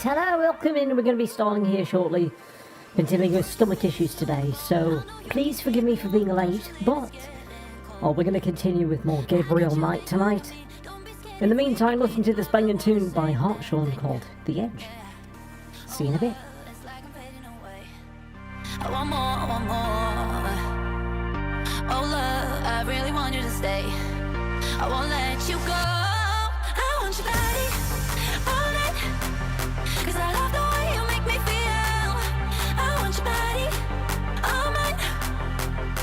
hello, welcome in. We're going to be starting here shortly, continuing with stomach issues today, so please forgive me for being late, but we're going to continue with more Gabriel Knight tonight. In the meantime, listen to this banging tune by Hark called The Edge. See you in a bit. I want more, I want more. Oh love, I really want you to stay. I won't let you go. I want your body all night, 'cause I love the way you make me feel. I want your body all mine.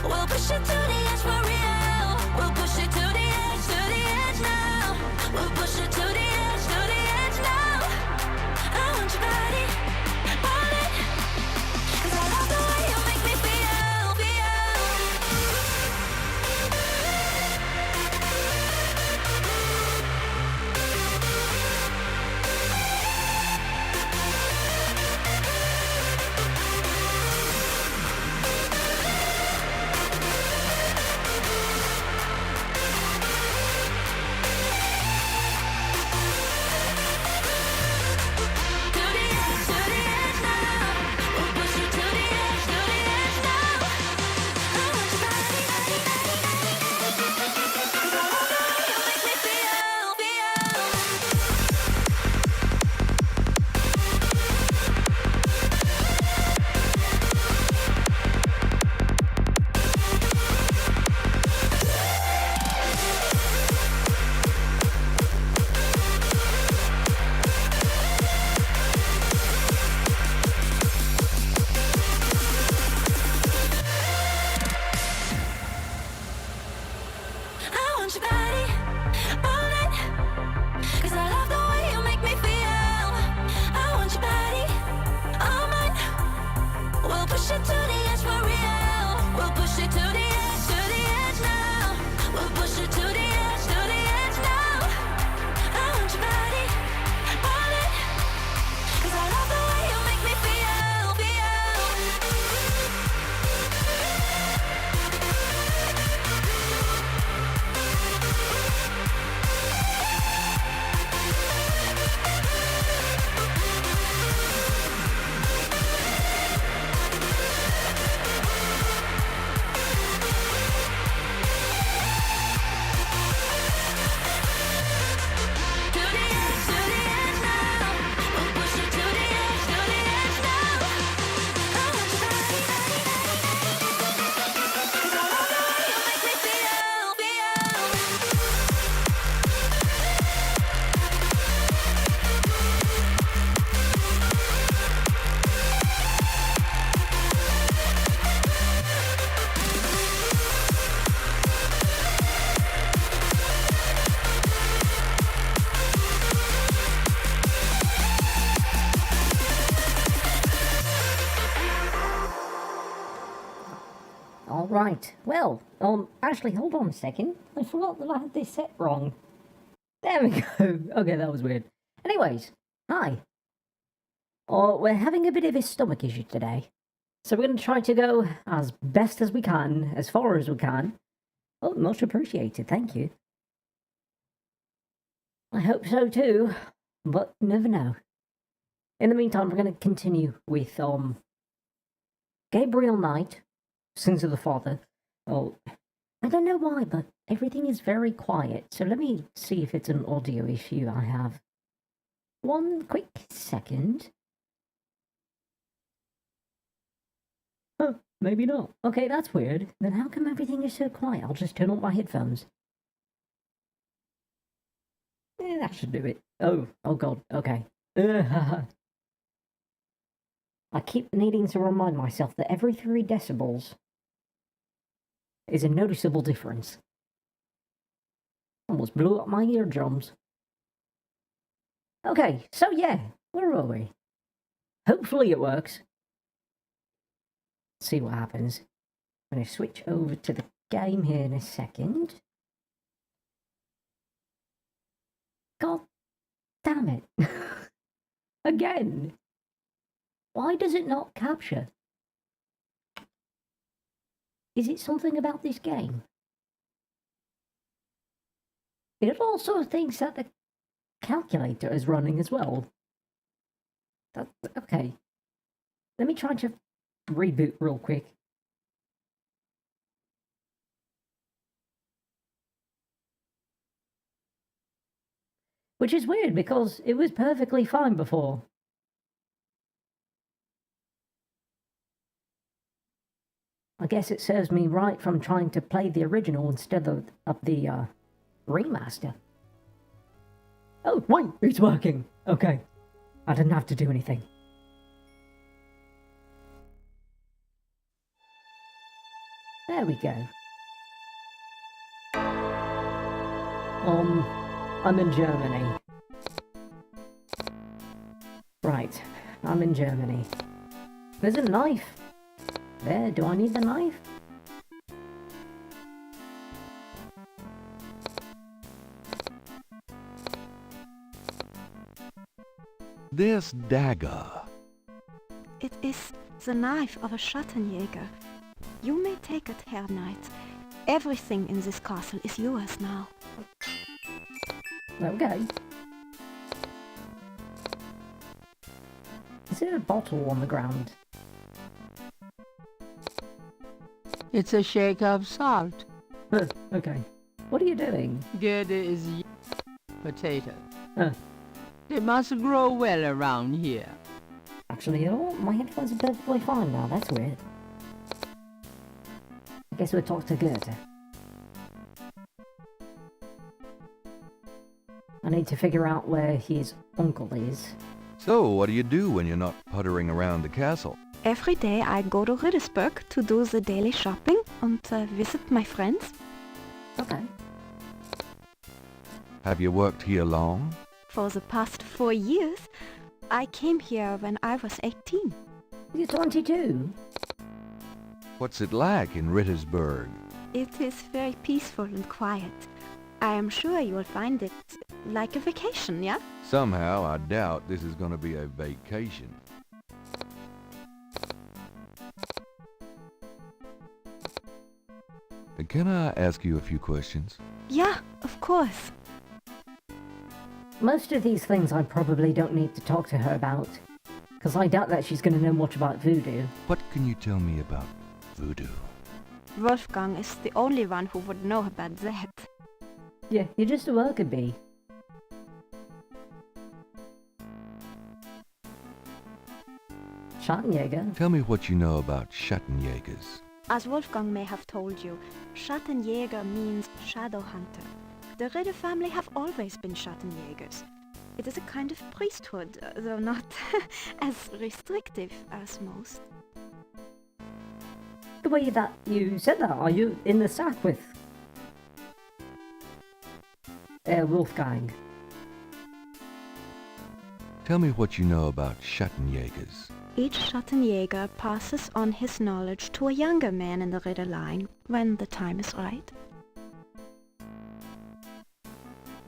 We'll push it to the edge for real. We'll push it to the edge now. We'll push it to the edge now. I want your body all night, 'cause I love the way you make me feel. Alright, well, actually, hold on a second. I forgot that I had this set wrong. There we go. Okay, that was weird. Anyways, hi. We're having a bit of a stomach issue today. So we're going to try to go as best as we can, as far as we can. Oh, much appreciated, thank you. I hope so too, but never know. In the meantime, we're going to continue with, Gabriel Knight, Sins of the Father. Oh, I don't know why, but everything is very quiet. So let me see if it's an audio issue I have. One quick second. Oh, maybe not. Okay, that's weird. Then how come everything is so quiet? I'll just turn on my headphones. That should do it. Oh god, okay. I keep needing to remind myself that every 3 decibels is a noticeable difference. Almost blew up my eardrums. Okay, so yeah, where are we? Hopefully it works. Let's see what happens. I'm going to switch over to the game here in a second. God damn it. Again. Why does it not capture? Is it something about this game? It also thinks that the calculator is running as well. Okay. Let me try to reboot real quick. Which is weird because it was perfectly fine before. I guess it serves me right from trying to play the original instead of the remaster. Oh, wait, it's working. Okay. I didn't have to do anything. There we go. I'm in Germany. Right, I'm in Germany. There's a knife. There, do I need the knife? This dagger. It is the knife of a Schattenjäger. You may take it, Herr Knight. Everything in this castle is yours now. Okay. Is there a bottle on the ground? It's a shake of salt. Okay. What are you doing? Good is potato. Huh. They must grow well around here. Actually, you know what? My headphones are perfectly fine now. That's weird. I guess we'll talk to Goethe. I need to figure out where his uncle is. So, what do you do when you're not puttering around the castle? Every day I go to Riddersburg to do the daily shopping and visit my friends. Okay. Have you worked here long? For the past 4 years, I came here when I was 18. You're 22. What's it like in Rittersburg? It is very peaceful and quiet. I am sure you will find it like a vacation, yeah? Somehow, I doubt this is going to be a vacation. Can I ask you a few questions? Yeah, of course. Most of these things I probably don't need to talk to her about, because I doubt that she's going to know much about voodoo. What can you tell me about voodoo? Wolfgang is the only one who would know about that. Yeah, you're just a worker bee. Schattenjäger? Tell me what you know about Schattenjägers. As Wolfgang may have told you, Schattenjäger means shadow hunter. The Ritter family have always been Schattenjägers. It is a kind of priesthood, though not as restrictive as most. The way that you said that, are you in the sack with Wolfgang? Tell me what you know about Schattenjägers. Each Schattenjäger passes on his knowledge to a younger man in the Ritter line when the time is right.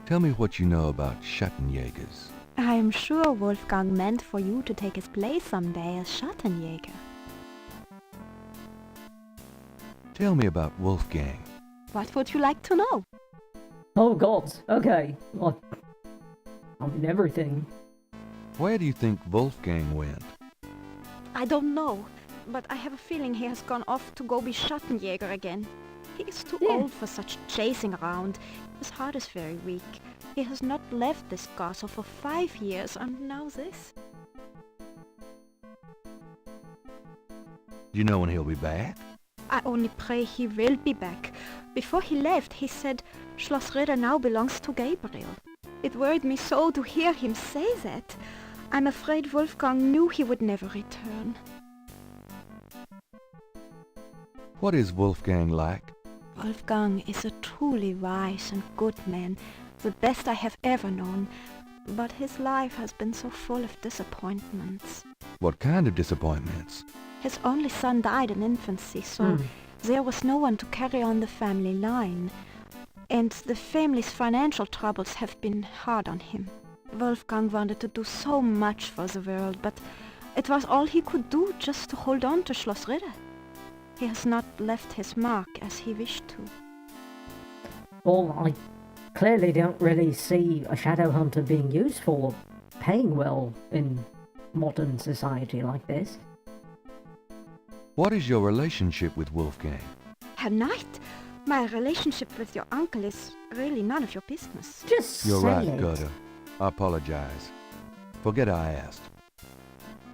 Tell me what you know about Schattenjägers. I am sure Wolfgang meant for you to take his place someday as Schattenjäger. Tell me about Wolfgang. What would you like to know? Oh god, okay. Well, I mean everything. Where do you think Wolfgang went? I don't know, but I have a feeling he has gone off to go be Schattenjäger again. He is too old for such chasing around. His heart is very weak. He has not left this castle for 5 years, and now this. Do you know when he'll be back? I only pray he will be back. Before he left, he said Schloss Ritter now belongs to Gabriel. It worried me so to hear him say that. I'm afraid Wolfgang knew he would never return. What is Wolfgang like? Wolfgang is a truly wise and good man, the best I have ever known, but his life has been so full of disappointments. What kind of disappointments? His only son died in infancy, so there was no one to carry on the family line, and the family's financial troubles have been hard on him. Wolfgang wanted to do so much for the world, but it was all he could do just to hold on to Schloss Ritter. He has not left his mark as he wished to. Well, I clearly don't really see a shadow hunter being useful or paying well in modern society like this. What is your relationship with Wolfgang? Herr Knight, my relationship with your uncle is really none of your business. Just You're say right, it. Gerda. I apologize. Forget I asked.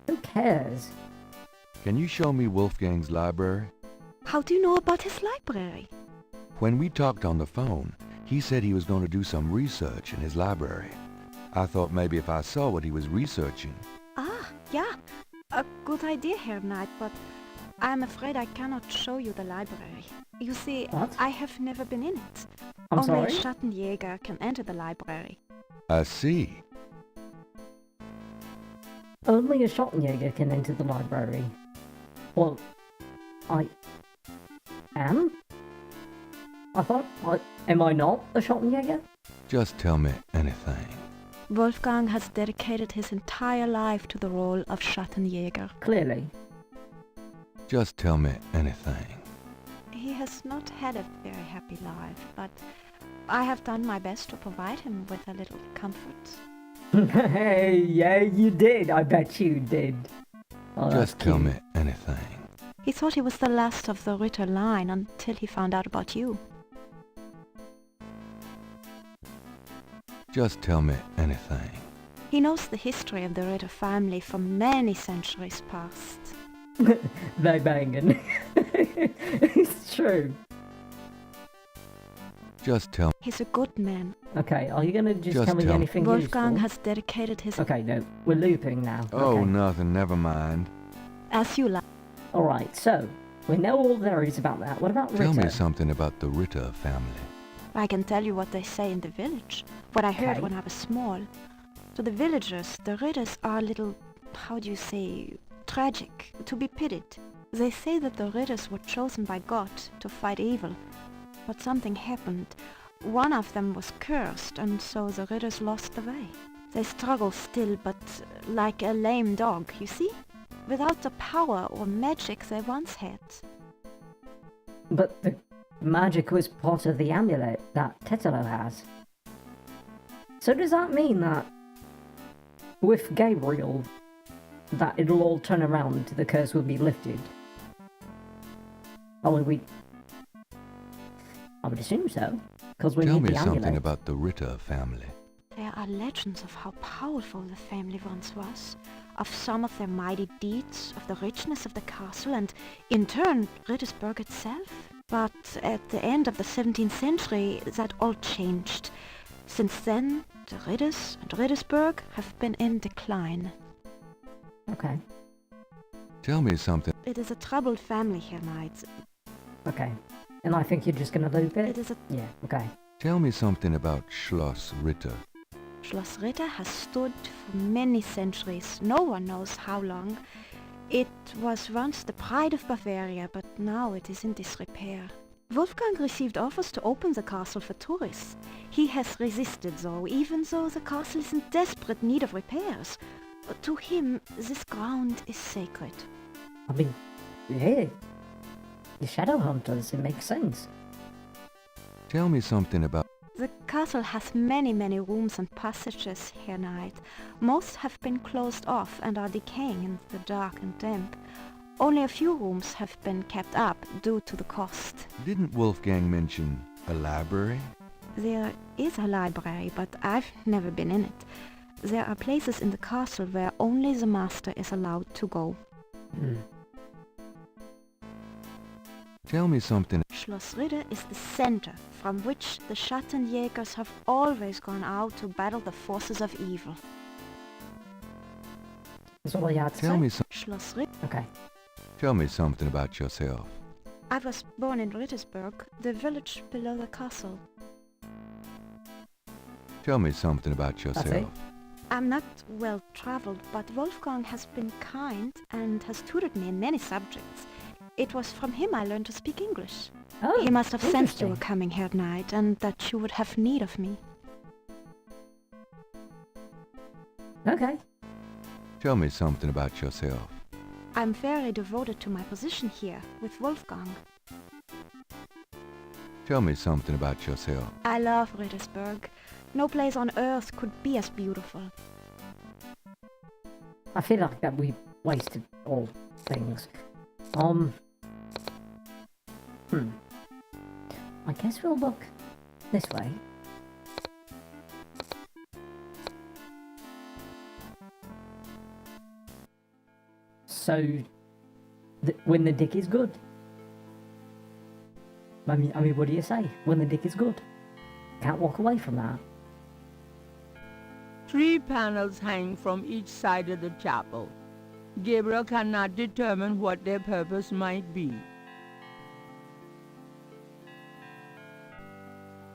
Who cares? Can you show me Wolfgang's library? How do you know about his library? When we talked on the phone, he said he was going to do some research in his library. I thought maybe if I saw what he was researching. Ah, yeah. A good idea, Herr Knight, but I'm afraid I cannot show you the library. You see, What? I have never been in it. I'm Only a sorry? Schattenjäger can enter the library. I see. Only a Schottenjäger can enter the library. Well, I am? Am I not a Schottenjäger? Just tell me anything. Wolfgang has dedicated his entire life to the role of Schattenjäger. Clearly. Just tell me anything. He has not had a very happy life, but I have done my best to provide him with a little comfort. Hey, yeah, you did. I bet you did. Oh, that's Just tell cute. me anything. He thought he was the last of the Ritter line until he found out about you. Just tell me anything. He knows the history of the Ritter family from many centuries past. They banging. It's true. Just tell He's a good man. Okay, are you gonna just Just tell me tell me. anything Wolfgang useful? has dedicated his... Okay, no, we're looping now. Oh, Okay. nothing, never mind. As you like. Alright, so, we know all there is about that. What about Tell Ritter? me something about the Ritter family. I can tell you what they say in the village. What I heard Okay. when I was small. To the villagers, the Ritters are a little, how do you say, tragic, to be pitied. They say that the Ritters were chosen by God to fight evil. But something happened. One of them was cursed, and so the Ritters lost the way. They struggle still, but like a lame dog, you see? Without the power or magic they once had. But the magic was part of the amulet that Tetelo has. So does that mean that with Gabriel, that it'll all turn around, the curse will be lifted? I would assume so, because we Tell need me the something amulet. about the Ritter family. There are legends of how powerful the family once was, of some of their mighty deeds, of the richness of the castle, and in turn Rittersburg itself. But at the end of the 17th century that all changed. Since then, the Ritters and Rittersburg have been in decline. Okay, Tell me something. It is a troubled family here, Knight. okay. And I think you're just gonna loop it? It is a... Yeah, okay. Tell me something about Schloss Ritter. Schloss Ritter has stood for many centuries, no one knows how long. It was once the pride of Bavaria, but now it is in disrepair. Wolfgang received offers to open the castle for tourists. He has resisted though, even though the castle is in desperate need of repairs. To him, this ground is sacred. I mean, yeah. The Shadow Hunters, it makes sense. Tell me something about... The castle has many, many rooms and passages, Herr Knight. Most have been closed off and are decaying in the dark and damp. Only a few rooms have been kept up due to the cost. Didn't Wolfgang mention a library? There is a library, but I've never been in it. There are places in the castle where only the master is allowed to go. Hmm. Tell me something... Schloss Ritter is the center from which the Schattenjägers have always gone out to battle the forces of evil. That's all you had to Tell say? me some... Schloss Ritter. Okay. Tell me something about yourself. I was born in Rittersburg, the village below the castle. Tell me something about That's it? yourself. I'm not well traveled, but Wolfgang has been kind and has tutored me in many subjects. It was from him I learned to speak English. Oh, He must have sensed you were interesting. coming here at night and that you would have need of me. Okay. Tell me something about yourself. I'm very devoted to my position here with Wolfgang. Tell me something about yourself. I love Rittersburg. No place on earth could be as beautiful. I feel like that we wasted all things. I guess we'll look this way. So, when the dick is good. I mean, what do you say? When the dick is good. Can't walk away from that. 3 panels hang from each side of the chapel. Gabriel cannot determine what their purpose might be.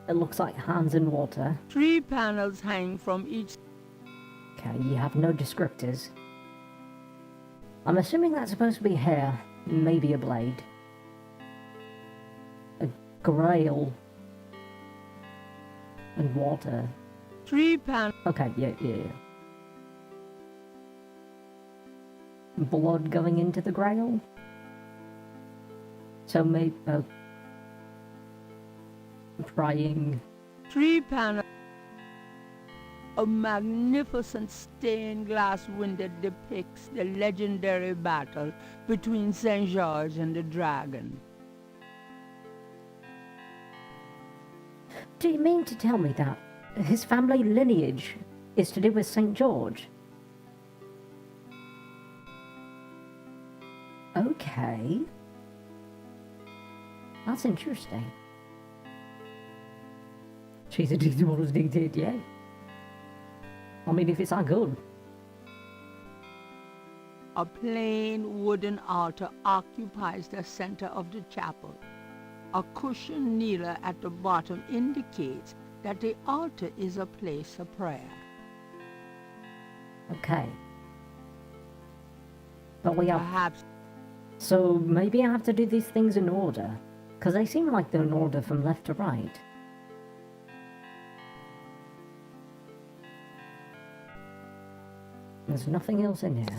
It looks like hands in water. 3 panels hang from each... Okay, you have no descriptors. I'm assuming that's supposed to be hair, maybe a blade. A grail. And water. 3 panels... Okay, yeah. Blood going into the grail? So maybe... praying. 3 panels... A magnificent stained glass window depicts the legendary battle between St. George and the dragon. Do you mean to tell me that his family lineage is to do with St. George? Okay. That's interesting. She's addicted to what was addicted, yeah. I mean, if it's that good. A plain wooden altar occupies the center of the chapel. A cushioned kneeler at the bottom indicates that the altar is a place of prayer. Okay. But we have... Perhaps So maybe I have to do these things in order. Because they seem like they're in order from left to right. There's nothing else in here.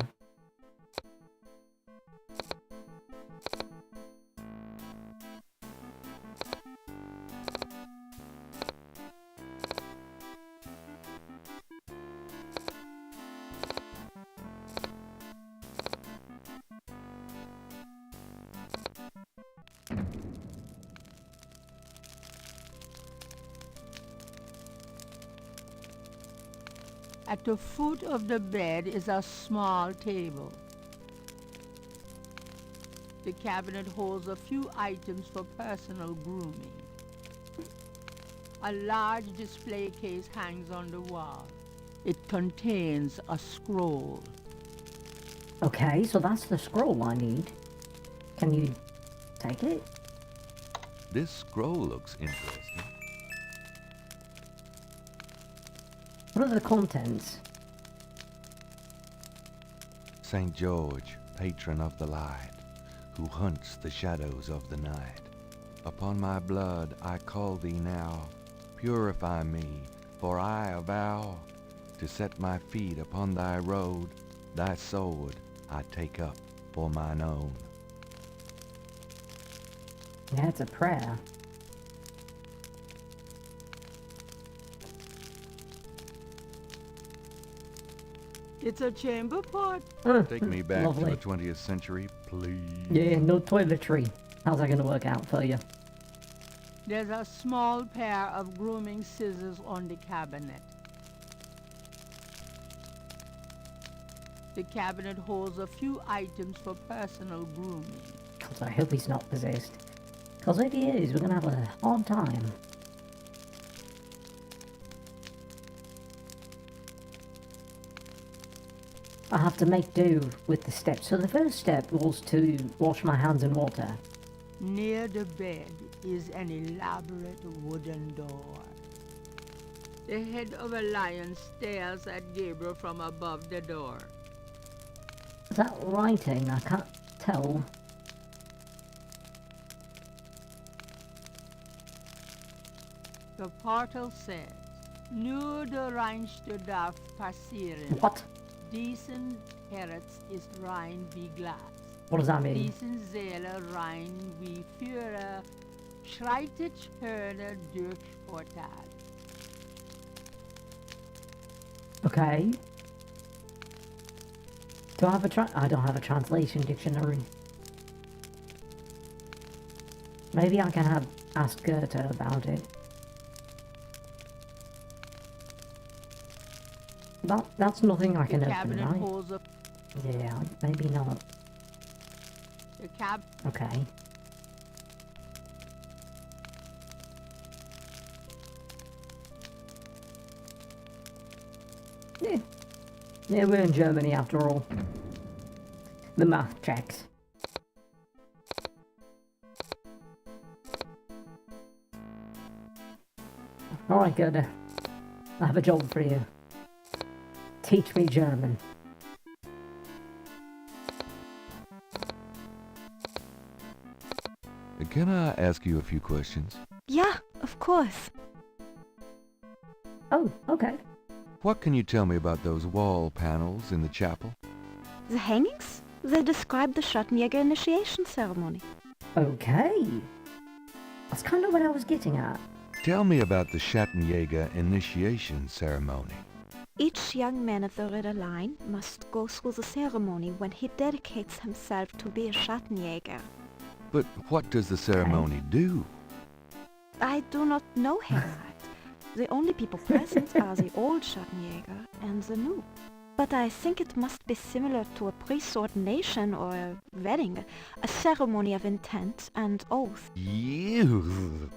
at the foot of the bed is a small table. The cabinet holds a few items for personal grooming. A large display case hangs on the wall. It contains a scroll. Okay, so that's the scroll I need. Can you take it? This scroll looks interesting. What are the contents? St. George, patron of the light, who hunts the shadows of the night. Upon my blood I call thee now, purify me, for I avow to set my feet upon thy road, thy sword I take up for mine own. Yeah, it's a prayer. It's a chamber pot. Take me back Lovely. to the 20th century, please. Yeah, no toiletry. How's that gonna work out for you? There's a small pair of grooming scissors on the cabinet. The cabinet holds a few items for personal grooming. God, I hope he's not possessed. Because if he is, we're gonna have a hard time. I have to make do with the steps. So the first step was to wash my hands in water. Near the bed is an elaborate wooden door. The head of a lion stares at Gabriel from above the door. Is that writing? I can't tell. The portal says, Nur der reinste darf passieren. What? Diesen Herz ist rein wie Glas. What does that mean? Diesen Seele rein wie Führer, schreitet Hörner durch Portal. Okay. Do I have a I don't have a translation dictionary. Maybe I can ask Goethe about it. That's nothing I can The open, cabinet right? holds a Yeah, maybe not. the Okay. Yeah. Yeah, we're in Germany after all. The math checks. Alright, Goethe. I have a job for you. Teach me German. Can I ask you a few questions? Yeah, of course. Oh, okay. What can you tell me about those wall panels in the chapel? The hangings? They describe the Schattenjäger initiation ceremony. Okay. That's kind of what I was getting at. Tell me about the Schattenjäger initiation ceremony. Each young man of the Ritter line must go through the ceremony when he dedicates himself to be a Schattenjäger. But what does the ceremony do? I do not know, Herr Knight. The only people present are the old Schattenjäger and the new. But I think it must be similar to a priest's ordination or a wedding, a ceremony of intent and oath. You.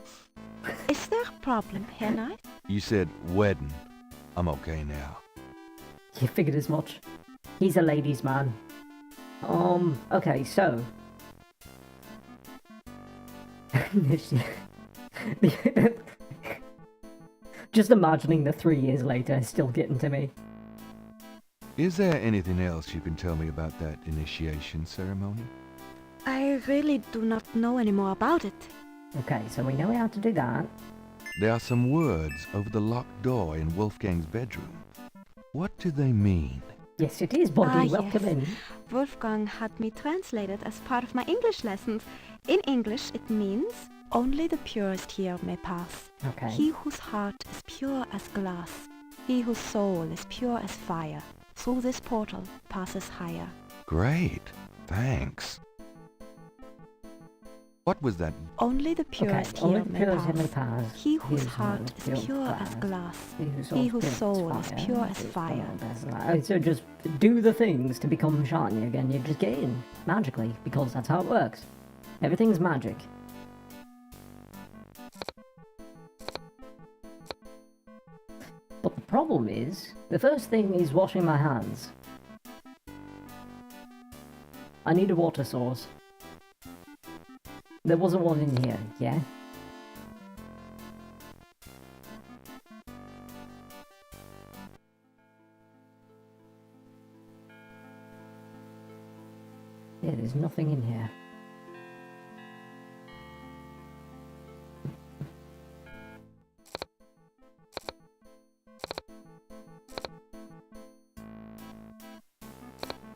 Is there a problem, Herr Knight? You said wedding. I'm okay now. You figured as much. He's a ladies' man. Okay, so... Just imagining the 3 years later is still getting to me. Is there anything else you can tell me about that initiation ceremony? I really do not know any more about it. Okay, so we know how to do that. There are some words over the locked door in Wolfgang's bedroom. What do they mean? Yes, it is, Body. Ah, Welcome yes. in. Wolfgang had me translated as part of my English lessons. In English it means, only the purest here may pass. Okay. He whose heart is pure as glass, he whose soul is pure as fire, through this portal passes higher. Great. Thanks. What was that? Only the purest Okay, only here the may purest here may pass. pass. He whose His heart soul is pure as glass, He whose soul is pure as fire. Oh, so just do the things to become shiny again. You just get in magically because that's how it works. Everything's magic. But the problem is, the first thing is washing my hands. I need a water source. There wasn't one in here, yeah? Yeah, there's nothing in here.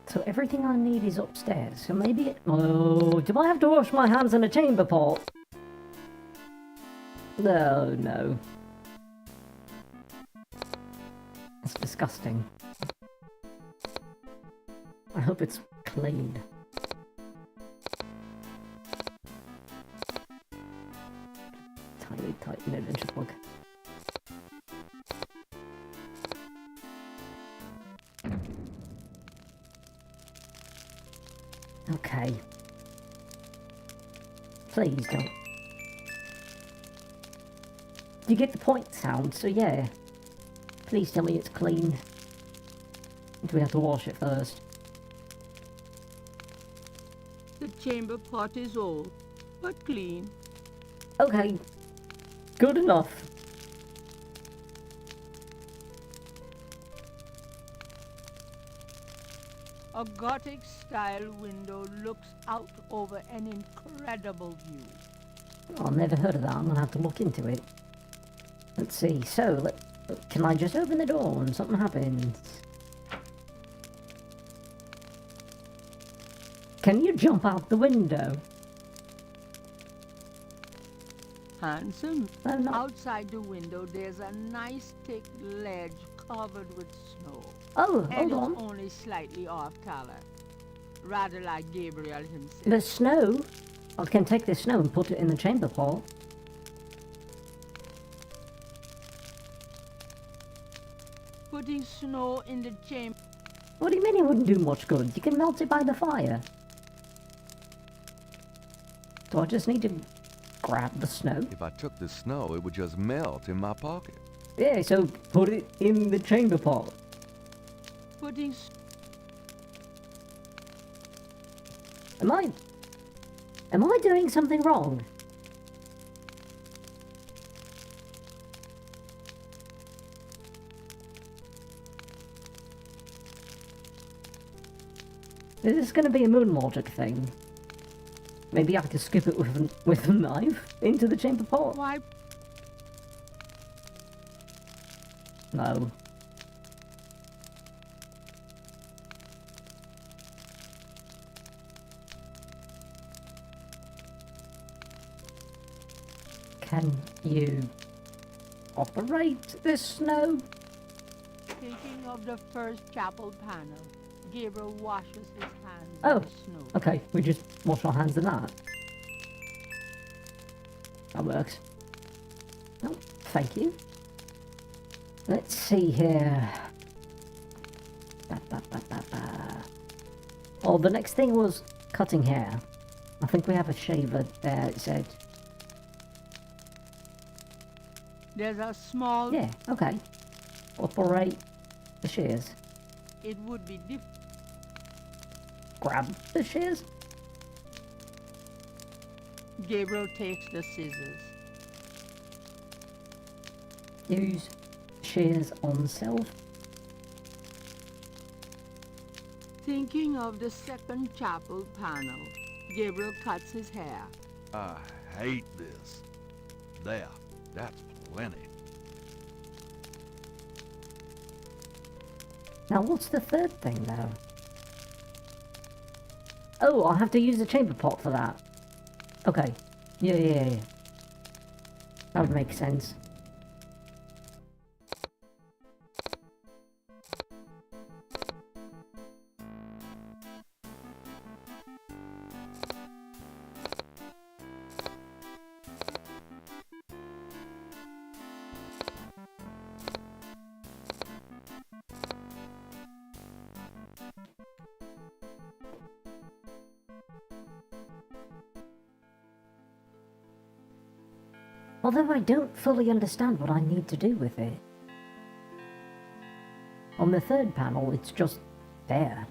So everything I need is upstairs, so maybe it... Oh, do I have to wash my hands in a chamber pot? No, no. That's disgusting. I hope it's clean. Tiny, tight nudge plug. Okay. Please don't. You get the point sound, so yeah. Please tell me it's clean. Do we have to wash it first? The chamber pot is old, but clean. Okay. Good enough. A Gothic-style window looks out over an incredible view. Oh, I've never heard of that. I'm gonna have to look into it. Let's see. So, can I just open the door and something happens? Can you jump out the window? Handsome. No, not. Outside the window, there's a nice thick ledge covered with snow. Oh, Head hold is on. only slightly off color, rather like Gabriel himself. The snow. I can take the snow and put it in the chamber pot. Putting snow in the chamber. What do you mean it wouldn't do much good? You can melt it by the fire. So I just need to grab the snow. If I took the snow, it would just melt in my pocket. Yeah, so put it in the chamber pot. Putting Am I doing something wrong? Is this going to be a moon logic thing? Maybe I could skip it with a knife into the chamber pot? why? No. Can you operate this snow? Thinking of the first chapel panel, Gabriel washes his hands Oh, in the snow. okay, we just wash our hands in that. That works. Oh, thank you. Let's see here. Ba, ba, ba, ba, ba. Oh, the next thing was cutting hair. I think we have a shaver there, it said. There's a small. Yeah, okay. Operate the shears. It would be different. Grab the shears. Gabriel takes the scissors. Use shears on self. Thinking of the second chapel panel, Gabriel cuts his hair. I hate this. There, that's plenty. Now what's the third thing though? Oh, I'll have to use the chamber pot for that. Okay. Yeah. That would make sense. Although I don't fully understand what I need to do with it. On the third panel, it's just there.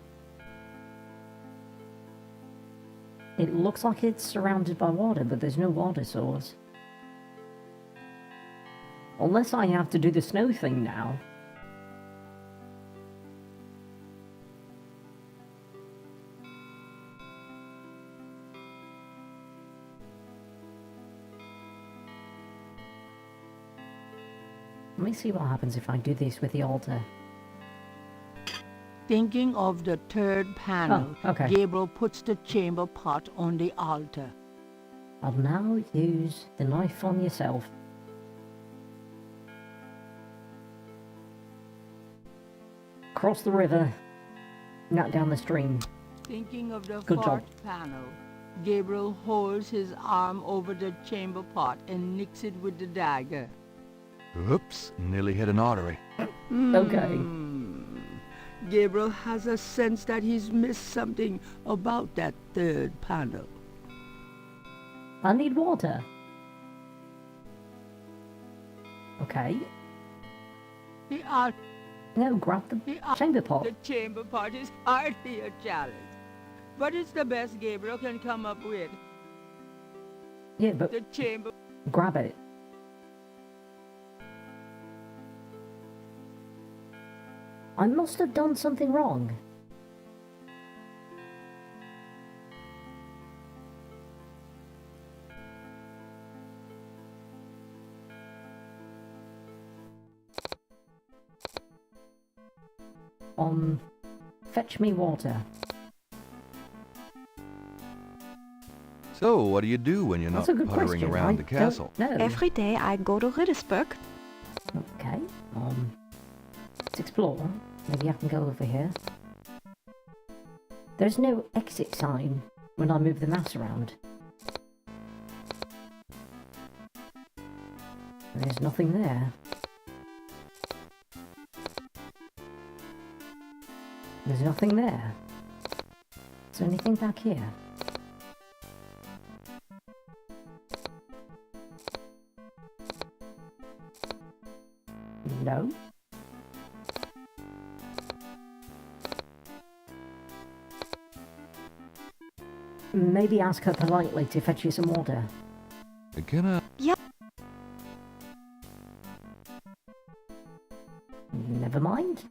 It looks like it's surrounded by water, but there's no water source. Unless I have to do the snow thing now. Let me see what happens if I do this with the altar. Thinking of the third panel, Oh, okay. Gabriel puts the chamber pot on the altar. I'll now use the knife on yourself. Cross the river, not down the stream. Thinking of the Good job. fourth panel, Gabriel holds his arm over the chamber pot and nicks it with the dagger. Oops, nearly hit an artery. Okay. Gabriel has a sense that he's missed something about that third panel. I need water. Okay. The art, Now grab the chamber pot. the chamber pot is hardly a challenge, but it's the best Gabriel can come up with. Yeah, but The chamber. grab it. I must have done something wrong. Fetch me water. So, what do you do when you're That's not a good puttering question. around I the castle? don't know. Every day I go to Riddersburg. Okay. Let's explore. Maybe I can go over here. There's no exit sign when I move the mouse around. There's nothing there. There's nothing there. Is there anything back here? No. Maybe ask her politely to fetch you some water. Can I? Yep. Never mind.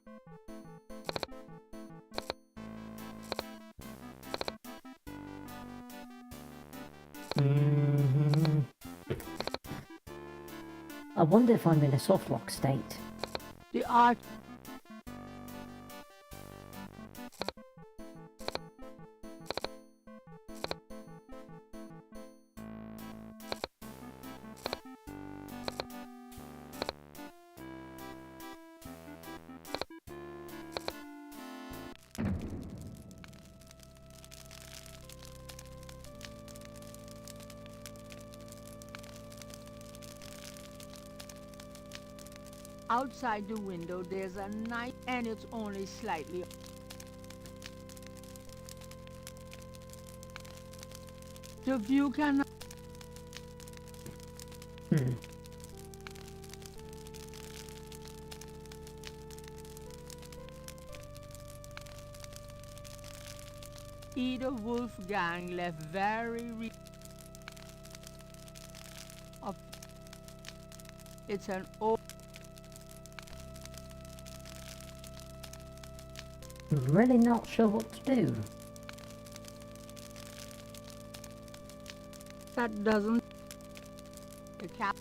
I wonder if I'm in a softlock state. The art outside the window there's a night and it's only slightly. The view cannot. Either Wolfgang left very of it's an old Really not sure what to do. that doesn't the cap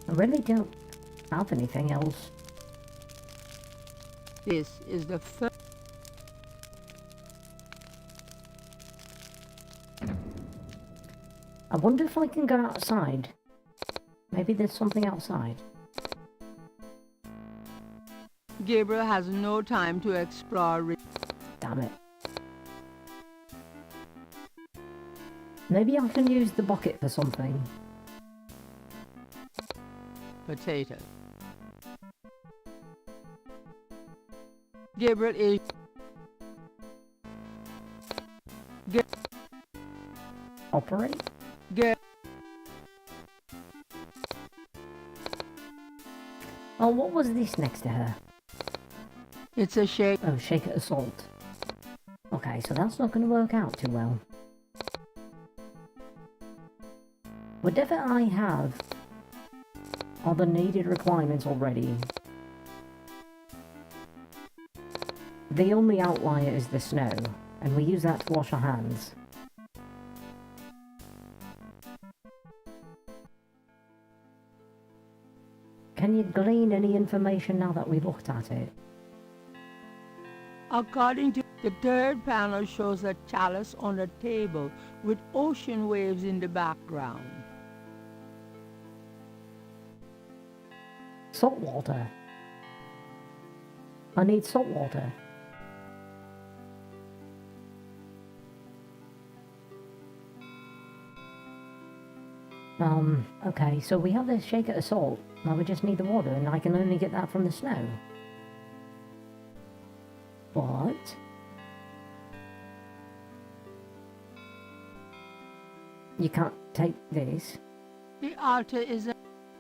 I really don't have anything else. this is the first. I wonder if I can go outside. Maybe there's something outside. Gabriel has no time to explore. Damn it. Maybe I can use the bucket for something. Potato. Gabriel is Operate? Oh, what was this next to her? It's a shake. Oh, shake it assault. Okay, so that's not going to work out too well. Whatever I have are the needed requirements already. The only outlier is the snow, and we use that to wash our hands. Can you glean any information now that we've looked at it? According to the third panel shows a chalice on a table with ocean waves in the background. Salt water. I need salt water. Okay, so we have this shaker of salt. Now we just need the water, and I can only get that from the snow. What? You can't take this. The altar is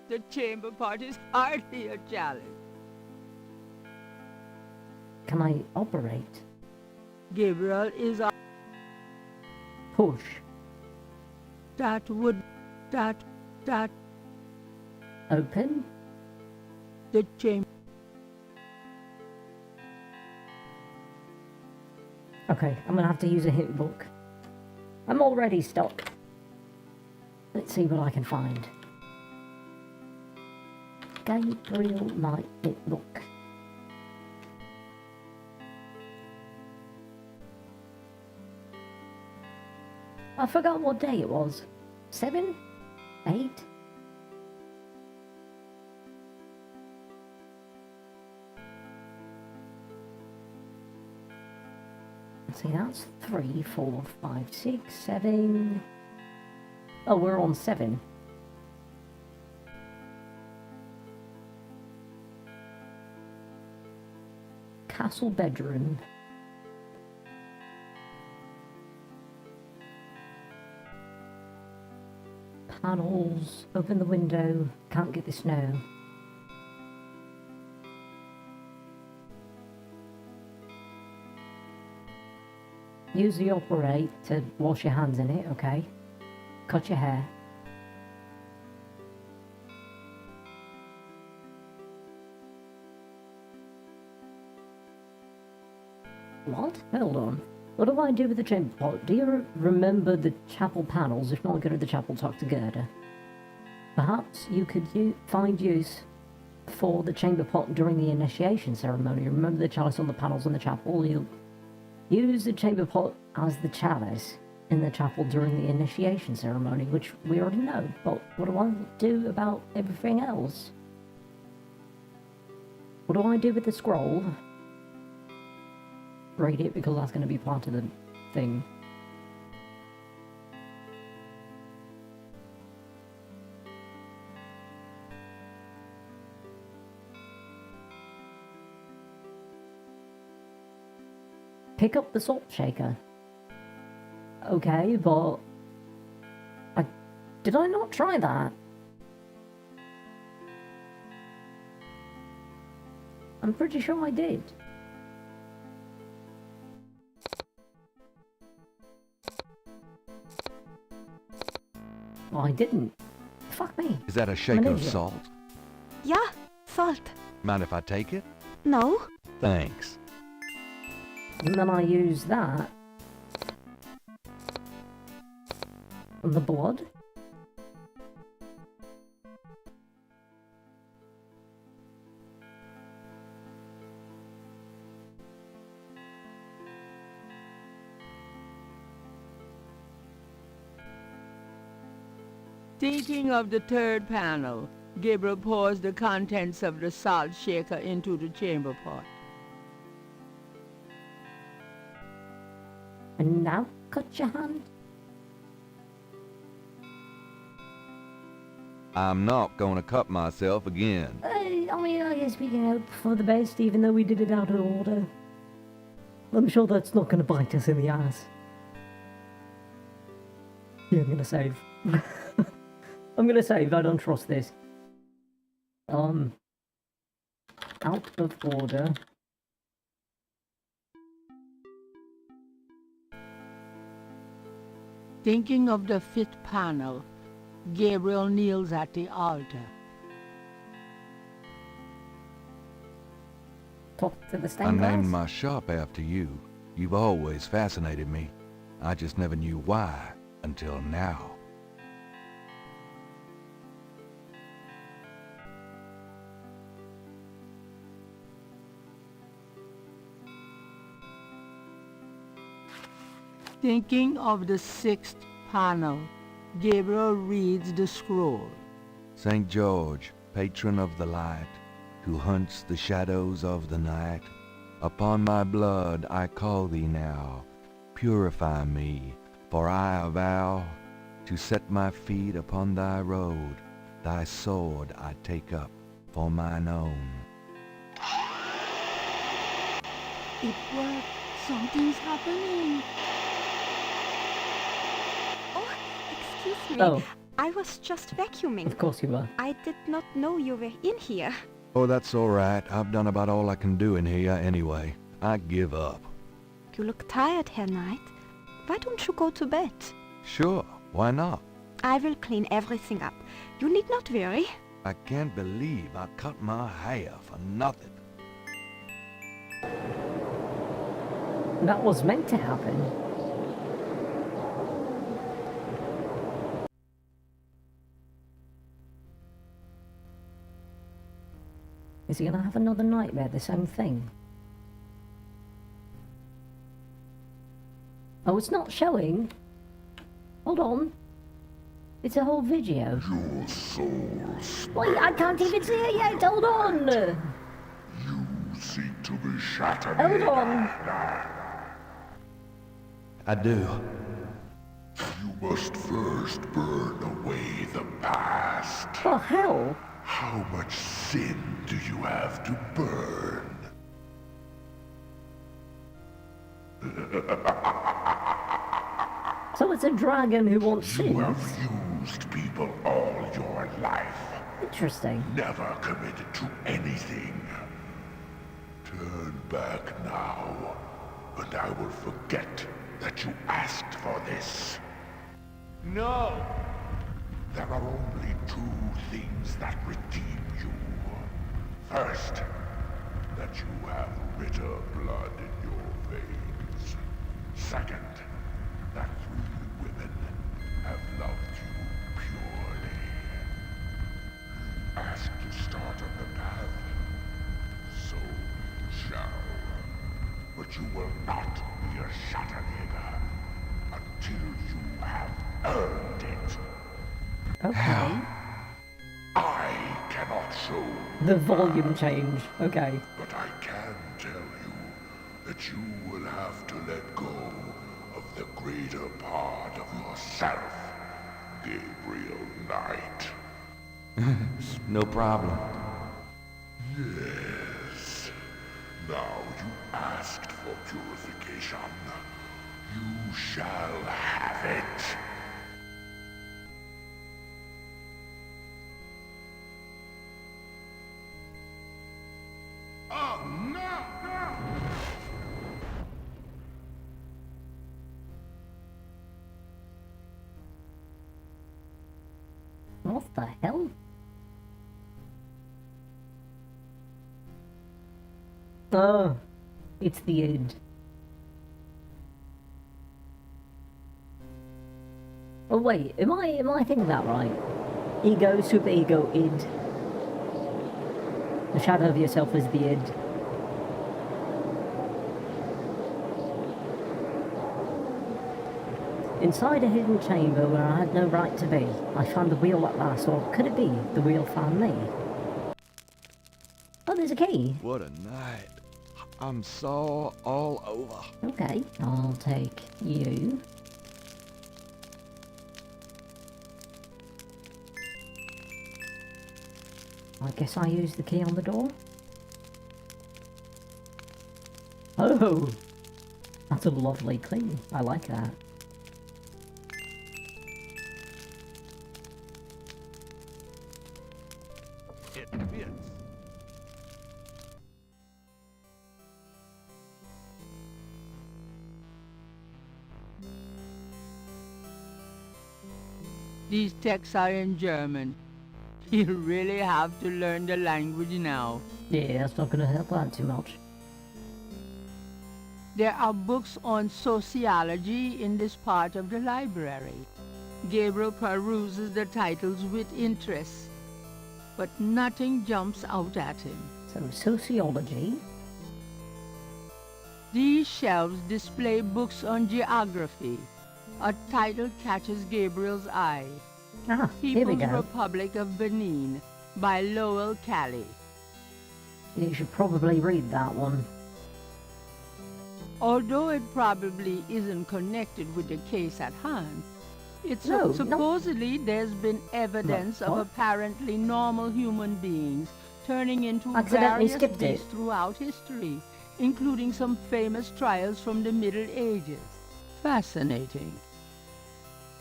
the chamber part is hardly a chalice. Can I operate? Gabriel is a Push. that would that Open? the chamber. Okay, I'm gonna have to use a hint book. I'm already stuck. Let's see what I can find. Gabriel Knight hint book. I forgot what day it was. 7? 8? See, that's 3, 4, 5, 6, 7. Oh, we're on 7. Castle bedroom. Panels. Open the window. Can't get the snow. Use the operate to wash your hands in it, okay? Cut your hair. What? Hold on. What do I do with the chamber pot? Do you remember the chapel panels? If not, go to the chapel, talk to Gerda. Perhaps you could find use for the chamber pot during the initiation ceremony. Remember the chalice on the panels in the chapel? You'll use the chamber pot as the chalice in the chapel during the initiation ceremony, which we already know. But what do I do about everything else? What do I do with the scroll? Read it, because that's going to be part of the thing. Pick up the salt shaker. Okay, but... Did I not try that? I'm pretty sure I did. Well, I didn't. Fuck me. Is that a shake of salt? Yeah, salt. Mind if I take it? No? Thanks. And then I use that on the blood. Thinking of the third panel, Gabriel pours the contents of the salt shaker into the chamber pot. And now cut your hand. I'm not gonna cut myself again. I mean, I guess we can hope for the best, even though we did it out of order. I'm sure that's not going to bite us in the ass. Yeah, I'm going to save. I'm going to save, I don't trust this. Out of order. Thinking of the fifth panel, Gabriel kneels at the altar. Talk to the I stained named glass. my shop after you. You've always fascinated me. I just never knew why until now. Thinking of the sixth panel, Gabriel reads the scroll. St. George, patron of the light, who hunts the shadows of the night, upon my blood I call thee now. Purify me, for I avow to set my feet upon thy road. Thy sword I take up for mine own. It worked. Something's happening. Oh, excuse me. Oh, I was just vacuuming. of course you were. I did not know you were in here. Oh, that's all right. I've done about all I can do in here anyway. I give up. You look tired, Herr Knight. Why don't you go to bed? Sure, why not? I will clean everything up. You need not worry. I can't believe I cut my hair for nothing. That was meant to happen. Is he gonna have another nightmare, the same thing? Oh, it's not showing. Hold on. It's a whole video. Your soul Wait, I can't even see it yet. Hold on. you seek to be shattered. Hold on. I do. You must first burn away the past. Oh, hell. How much sin do you have to burn? So it's a dragon who wants You sins. have used people all your life. Interesting. Never committed to anything. Turn back now, and I will forget that you asked for this. No! There are only two things that redeem you. First, that you have bitter blood in your veins. Second, that 3 women have loved you purely. You asked to start on the path, so you shall. But you will not be a Shatterjäger until you have earned it. Okay. I cannot show, The volume change. Okay. but I can tell you that you will have to let go of the greater part of yourself, Gabriel Knight. No problem. Yes. Now you asked for purification. You shall have it. Oh, no! What the hell? Oh, it's the end. Oh wait, am I thinking that right? Ego, super ego, id. The shadow of yourself is the id. Inside a hidden chamber where I had no right to be, I found the wheel at last, or could it be the wheel found me? Oh, there's a key. What a night. I'm sore all over. Okay, I'll take you. I guess I use the key on the door. Oh, that's a lovely key. I like that. It fits. These texts are in German. You really have to learn the language now. Yeah, that's not gonna help out too much. There are books on sociology in this part of the library. Gabriel peruses the titles with interest, but nothing jumps out at him. So, sociology. These shelves display books on geography. A title catches Gabriel's eye. Ah, here we People's go. Republic of Benin by Lowell Cali. You should probably read that one. Although it probably isn't connected with the case at hand, it's No, no. supposedly there's been evidence of what? apparently normal human beings turning into Accidentally various skipped it. beasts throughout history, including some famous trials from the Middle Ages. Fascinating.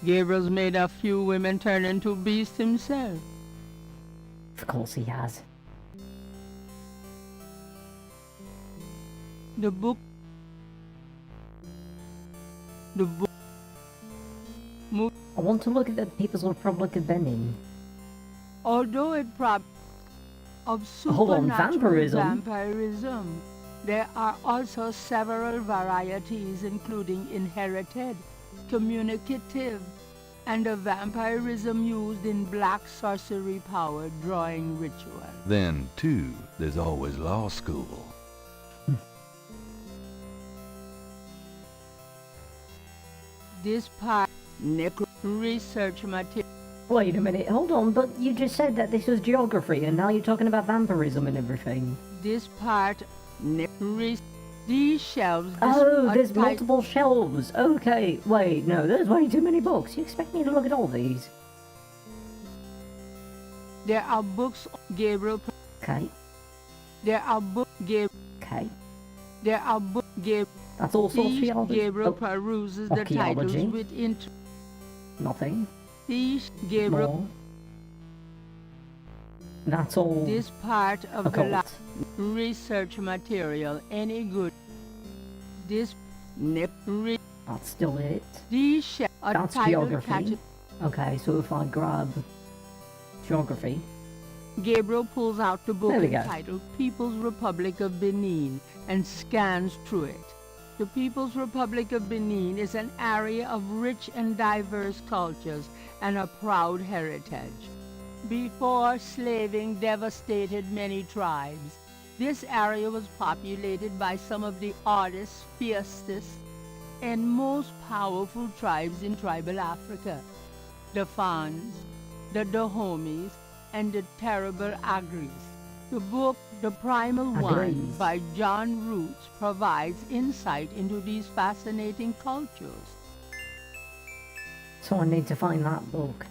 Gabriel's made a few women turn into beasts himself. Of course he has. The book I want to look at the People's Republic of Benin. Although it of Hold on, supernatural vampirism? vampirism, there are also several varieties including inherited, communicative, and a vampirism used in black sorcery-powered drawing ritual. Then, too, there's always law school. This part, necro research material. Wait a minute, hold on, but you just said that this was geography, and now you're talking about vampirism and everything. This part, these shelves. Oh, there's multiple shelves. Okay, wait, no, there's way too many books. You expect me to look at all these? There are books, Gabriel. Okay, There are books, Gabriel. okay. There are books, Gabriel. That's all sociology. Gabriel Oh, peruses the archaeology. titles with nothing. these Gabriel. More. That's all This part of the occult. research material, any good. This That's still it. these are That's titled geography. Okay, so if I grab geography, Gabriel pulls out the book There we go. entitled People's Republic of Benin and scans through it. The People's Republic of Benin is an area of rich and diverse cultures and a proud heritage. Before slaving devastated many tribes, this area was populated by some of the oddest, fiercest, and most powerful tribes in tribal Africa. The Fans, the Dahomis, and the terrible Agris. The book, The Primal One, Agris. by John Roots, provides insight into these fascinating cultures. so I need to find that book.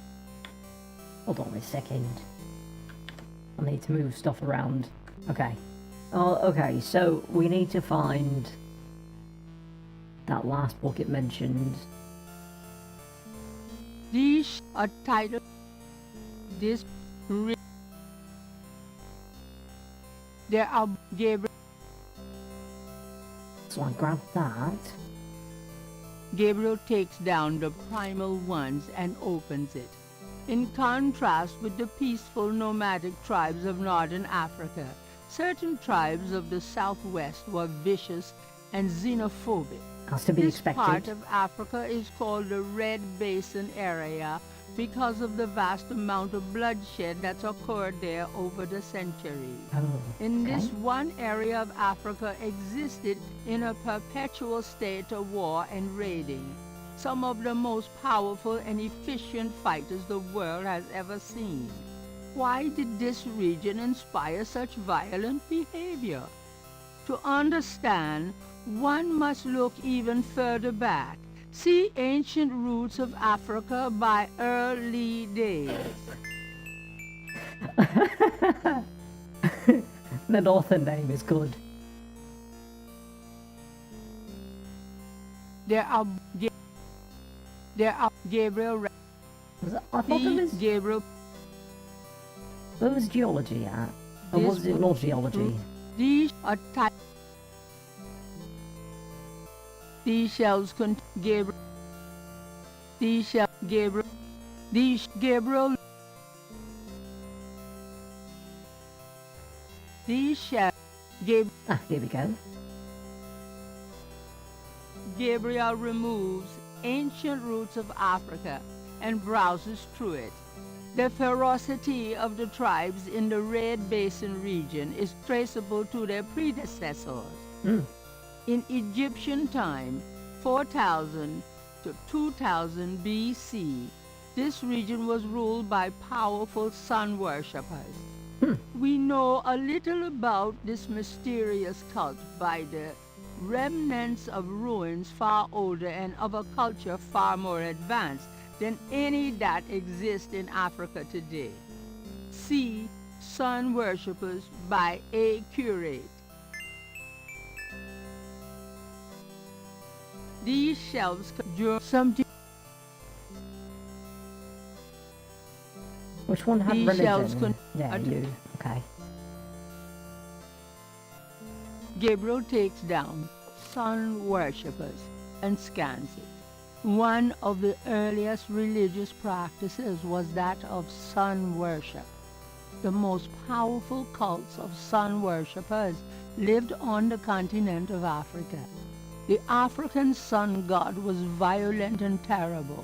Hold on a second. I need to move stuff around. Okay. Oh, okay, so we need to find that last book it mentioned. These are titled this. There are Gabriel. So I grab that. Gabriel takes down the primal ones and opens it. In contrast with the peaceful nomadic tribes of northern Africa, certain tribes of the southwest were vicious and xenophobic. Has to be This expected. part of Africa is called the Red Basin area because of the vast amount of bloodshed that's occurred there over the centuries. Oh, In okay. this one area of Africa existed in a perpetual state of war and raiding, some of the most powerful and efficient fighters the world has ever seen. Why did this region inspire such violent behavior? To understand, one must look even further back. See Ancient Roots of Africa by Early Days. The author name is good. There are Gabriel. I thought there was, Gabriel. where was geology at? Or This was it not geology? These are type. These shells contain Gabriel. These shells Gabriel. These Gabriel. These shells Gabriel. Ah, here we go. Gabriel removes Ancient Roots of Africa and browses through it. The ferocity of the tribes in the Red Basin region is traceable to their predecessors. Mm. In Egyptian time, 4000 to 2000 BC, this region was ruled by powerful sun worshippers. We know a little about this mysterious cult by the remnants of ruins far older and of a culture far more advanced than any that exists in Africa today. See Sun Worshippers by A. Curate. These shelves conjure something. Which one had These shelves religion? Yeah, ad- you. Okay. Gabriel takes down Sun Worshippers and scans it. One of the earliest religious practices was that of sun worship. The most powerful cults of sun worshippers lived on the continent of Africa. The African sun god was violent and terrible,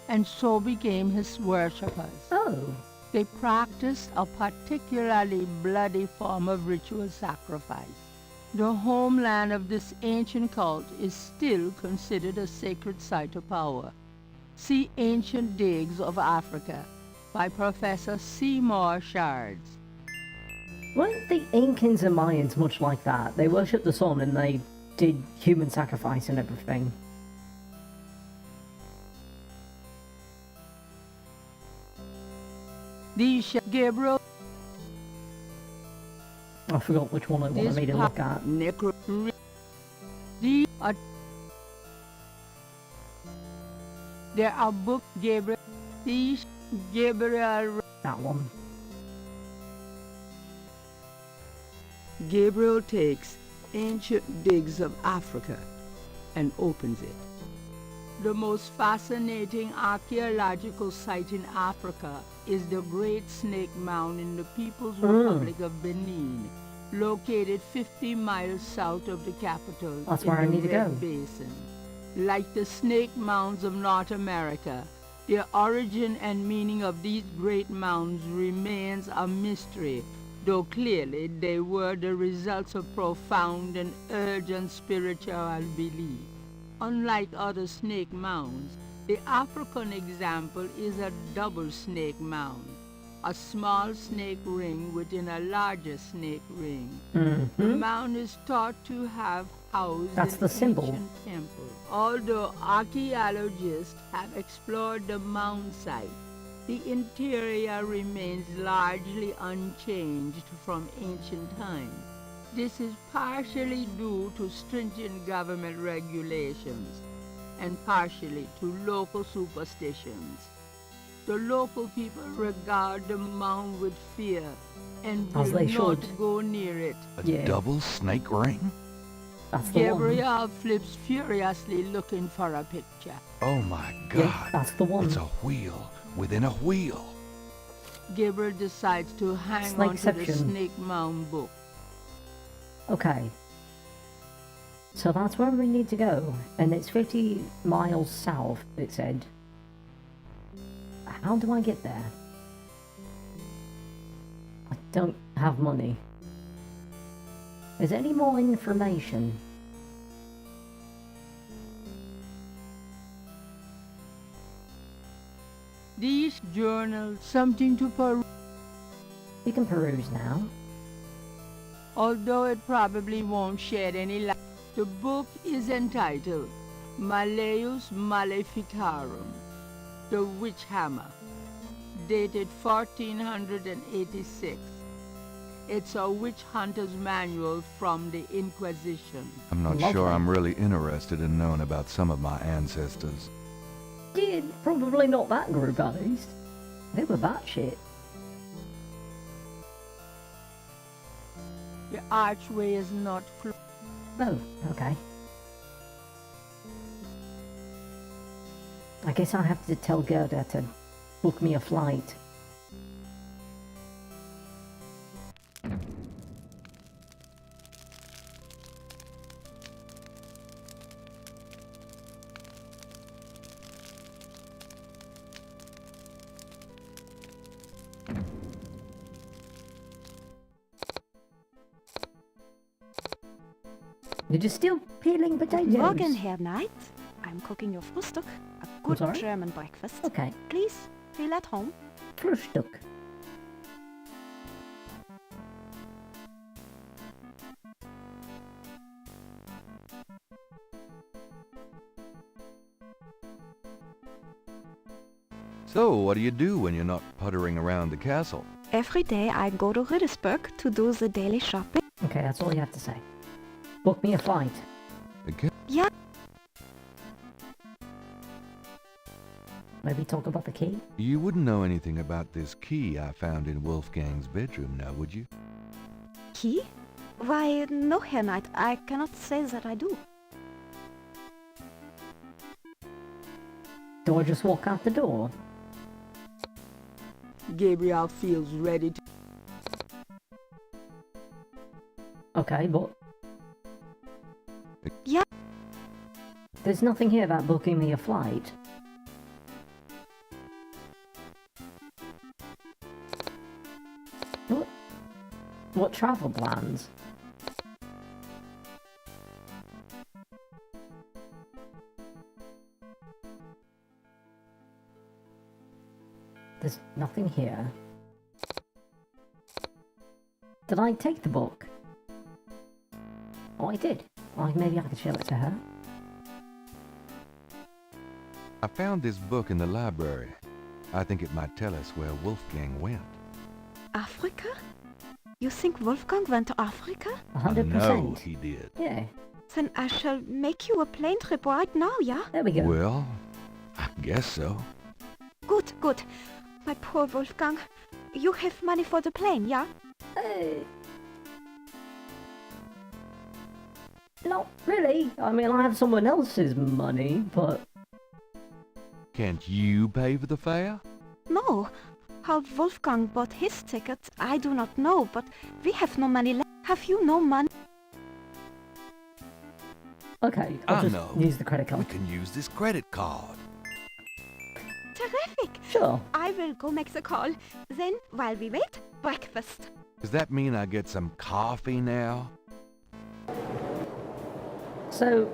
and so became his worshippers. Oh, They practiced a particularly bloody form of ritual sacrifice. The homeland of this ancient cult is still considered a sacred site of power. See Ancient Digs of Africa by Professor Seymour Shards. Weren't the Incans and Mayans much like that? They worshipped the sun and they did human sacrifice and everything. These Gabriel. I forgot which one I wanted me to look at. There are books Gabriel. These Gabriel. That one. Gabriel takes Ancient Digs of Africa and opens it. The most fascinating archaeological site in Africa is the Great Snake Mound in the People's Republic of Benin, located 50 miles south of the capital. That's where I need to go. Basin. Like the snake mounds of North America, the origin and meaning of these great mounds remains a mystery, though clearly they were the results of profound and urgent spiritual belief. Unlike other snake mounds, the African example is a double snake mound, a small snake ring within a larger snake ring. The mound is thought to have housed That's the symbol. ancient temple. Although archaeologists have explored the mound site, the interior remains largely unchanged from ancient times. This is partially due to stringent government regulations and partially to local superstitions. The local people regard the mound with fear and will As they not should. go near it. A double snake ring? That's the one. Gabriel flips furiously looking for a picture. Oh my God. Yeah, that's the one. It's a wheel within a wheel. Gabriel decides to hang on to the Snakeception. snake mound book. Okay. So that's where we need to go, and it's 50 miles south, it said. How do I get there? I don't have money. Is there any more information? These journals, something to peruse, We can peruse now. although it probably won't shed any light. The book is entitled Malleus Maleficarum, The Witch Hammer, dated 1486. It's a witch hunter's manual from the Inquisition. I'm not Lovely. sure I'm really interested in knowing about some of my ancestors. Yeah, probably not that group at least. They were batshit. The archway is not closed. Oh, okay. I guess I have to tell Gerda to book me a flight. You're just still peeling potatoes. Morgen, Herr Knight. I'm cooking your Frühstück, a good sorry? German breakfast. Okay, Please, feel at home. Frühstück. So, what do you do when you're not puttering around the castle? Every day I go to Riddersburg to do the daily shopping. Okay, that's all you have to say. Book me a flight. Again? Yeah, Maybe talk about the key? You wouldn't know anything about this key I found in Wolfgang's bedroom now, would you? key? Why, no, Herr Knight, I cannot say that I do. Do I just walk out the door? Gabriel feels ready to... Okay, but... Yeah. There's nothing here about booking me a flight. What travel plans? There's nothing here. Did I take the book? Oh, I did. Oh, maybe I could show it to her. I found this book in the library. I think it might tell us where Wolfgang went. Africa? You think Wolfgang went to Africa? 100%. No, he did. Yeah, Then I shall make you a plane trip right now, yeah? there we go. Well, I guess so. Good, good. My poor Wolfgang. You have money for the plane, yeah? Not really. I mean, I have someone else's money, but... Can't you pay for the fare? No. How Wolfgang bought his ticket, I do not know, but we have no money left. Have you no money? Okay, I'll I just know. use the credit We card. can use this credit card. Terrific. Sure. I will go make the call. Then, while we wait, breakfast. Does that mean I get some coffee now? So...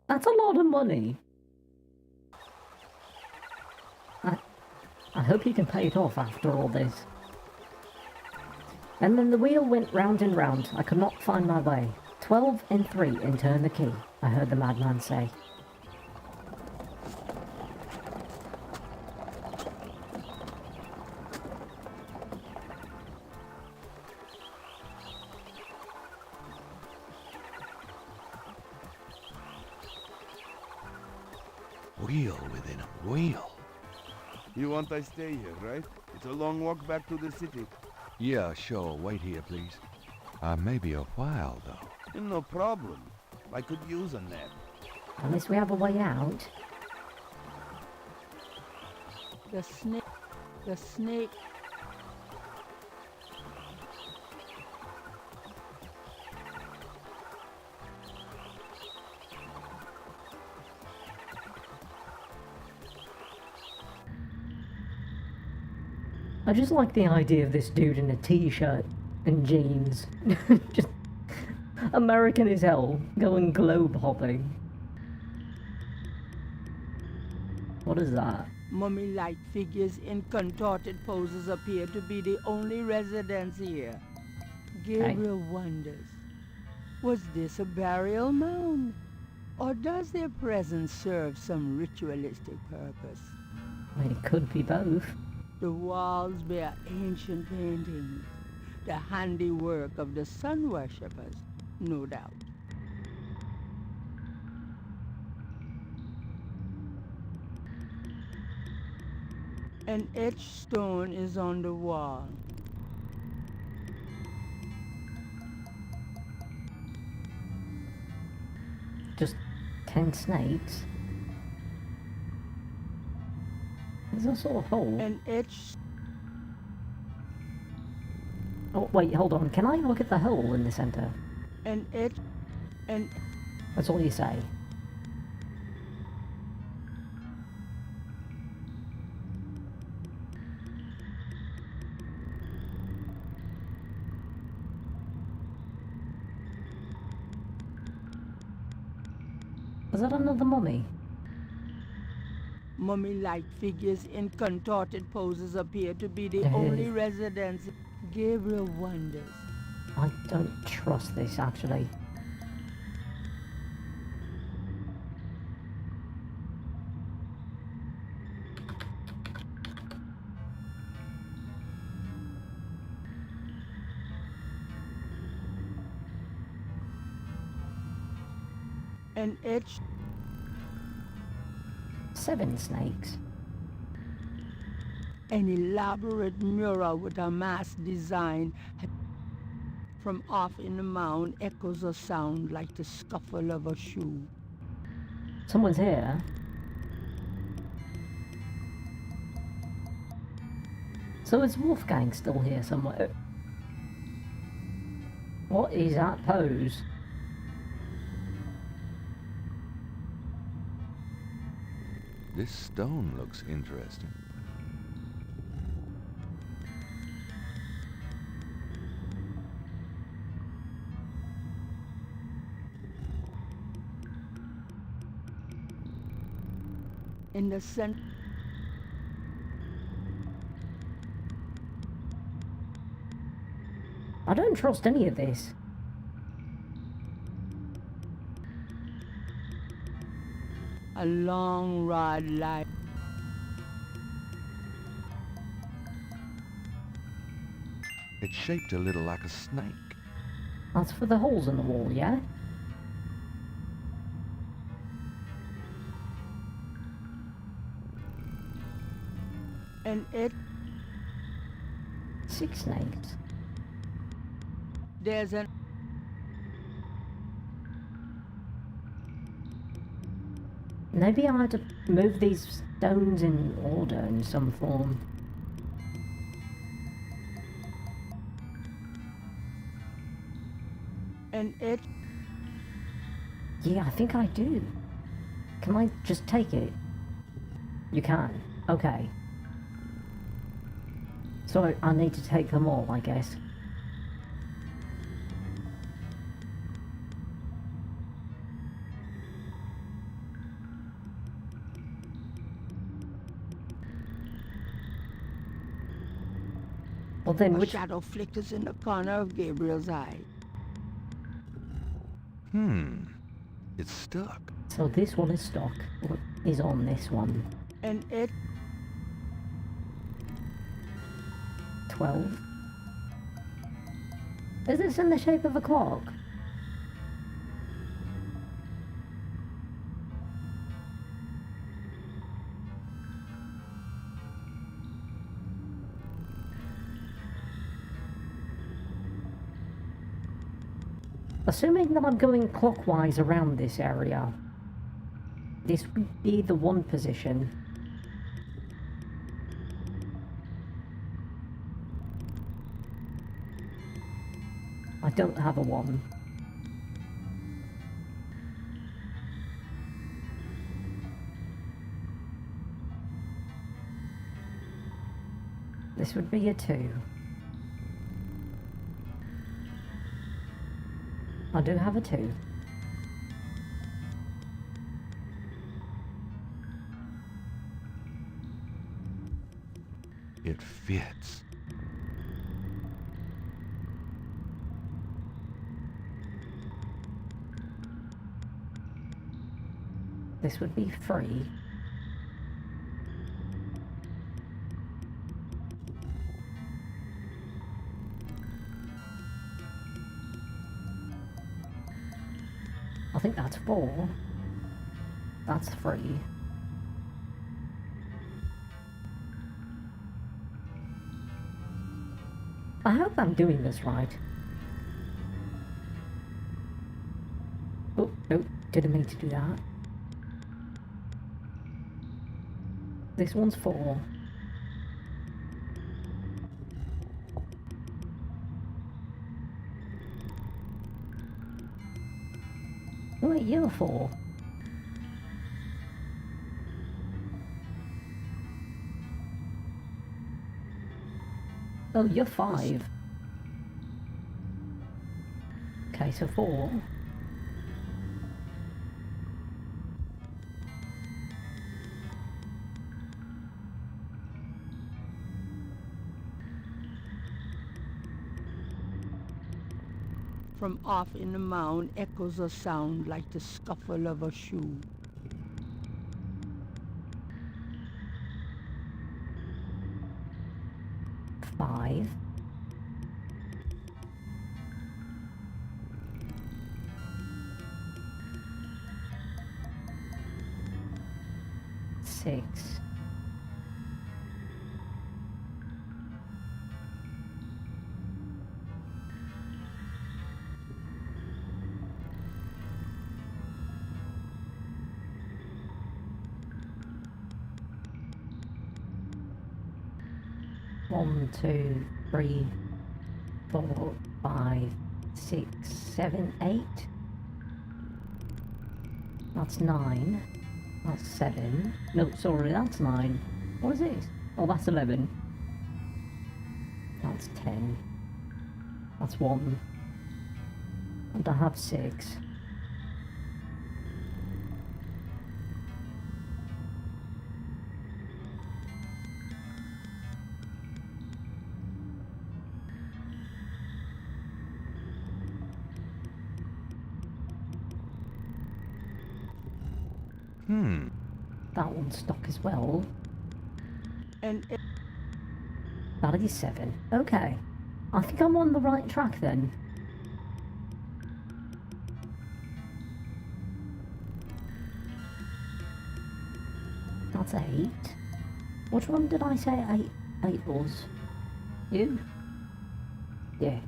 That's a lot of money. I hope you can pay it off after all this. And then the wheel went round and round. I could not find my way. 12 and 3 and turn the key, I heard the madman say. Wheel within a wheel. You want I stay here, right? It's a long walk back to the city. Yeah, sure. Wait here, please. Maybe a while, though. No problem. I could use a nap. Unless we have a way out. The snake. The snake. I just like the idea of this dude in a t-shirt and jeans. Just American as hell, going globe hopping. What is that? Mummy-like figures in contorted poses appear to be the only residents here. Gabriel wonders, was this a burial mound? Or does their presence serve some ritualistic purpose? I mean, it could be both. The walls bear ancient paintings, the handiwork of the sun worshippers, no doubt. An etched stone is on the wall. Just 10 snakes. There's a sort of hole. An etched... Oh, wait, hold on. Can I look at the hole in the center? An etched... An... That's all you say. Was that another mummy? Mummy-like figures in contorted poses appear to be the There only is. residents. Gabriel wonders. I don't trust this, actually. An etched... 7 snakes. An elaborate mural with a masked design. From off in the mound echoes a sound like the scuffle of a shoe. Someone's here. So is Wolfgang still here somewhere? What is that pose? This stone looks interesting. In the center... I don't trust any of this. A long rod light. It's shaped a little like a snake. That's for the holes in the wall, yeah? And it, 6 snakes. there's an Maybe I had to move these stones in order in some form. and it Yeah, I think I do. Can I just take it? You can. Okay. So I need to take them all, I guess. Well then, a which... shadow flickers in the corner of Gabriel's eye. It's stuck. So this one is stuck. What is on this one? And it 12. Is this in the shape of a clock? Assuming that I'm going clockwise around this area, this would be the 1 position. I don't have a 1. This would be a 2. I do have a 2. It fits. This would be 3. I think that's 4. That's 3. I hope I'm doing this right. Oh, no, didn't mean to do that. This one's 4. Oh, wait, you're 4. Oh, you're 5. Okay, so 4. From off in the mound echoes a sound like the scuffle of a shoe. Five. Six. One, two, three, 4, 5, 6, 7, 8. That's 9. That's 7. No, sorry, that's 9. What is this? Oh, that's 11. That's 10. That's 1. And I have 6. That one's stuck as well. And That is 7. Okay. I think I'm on the right track then. That's 8. Which one did I say 8 was? You? Yeah.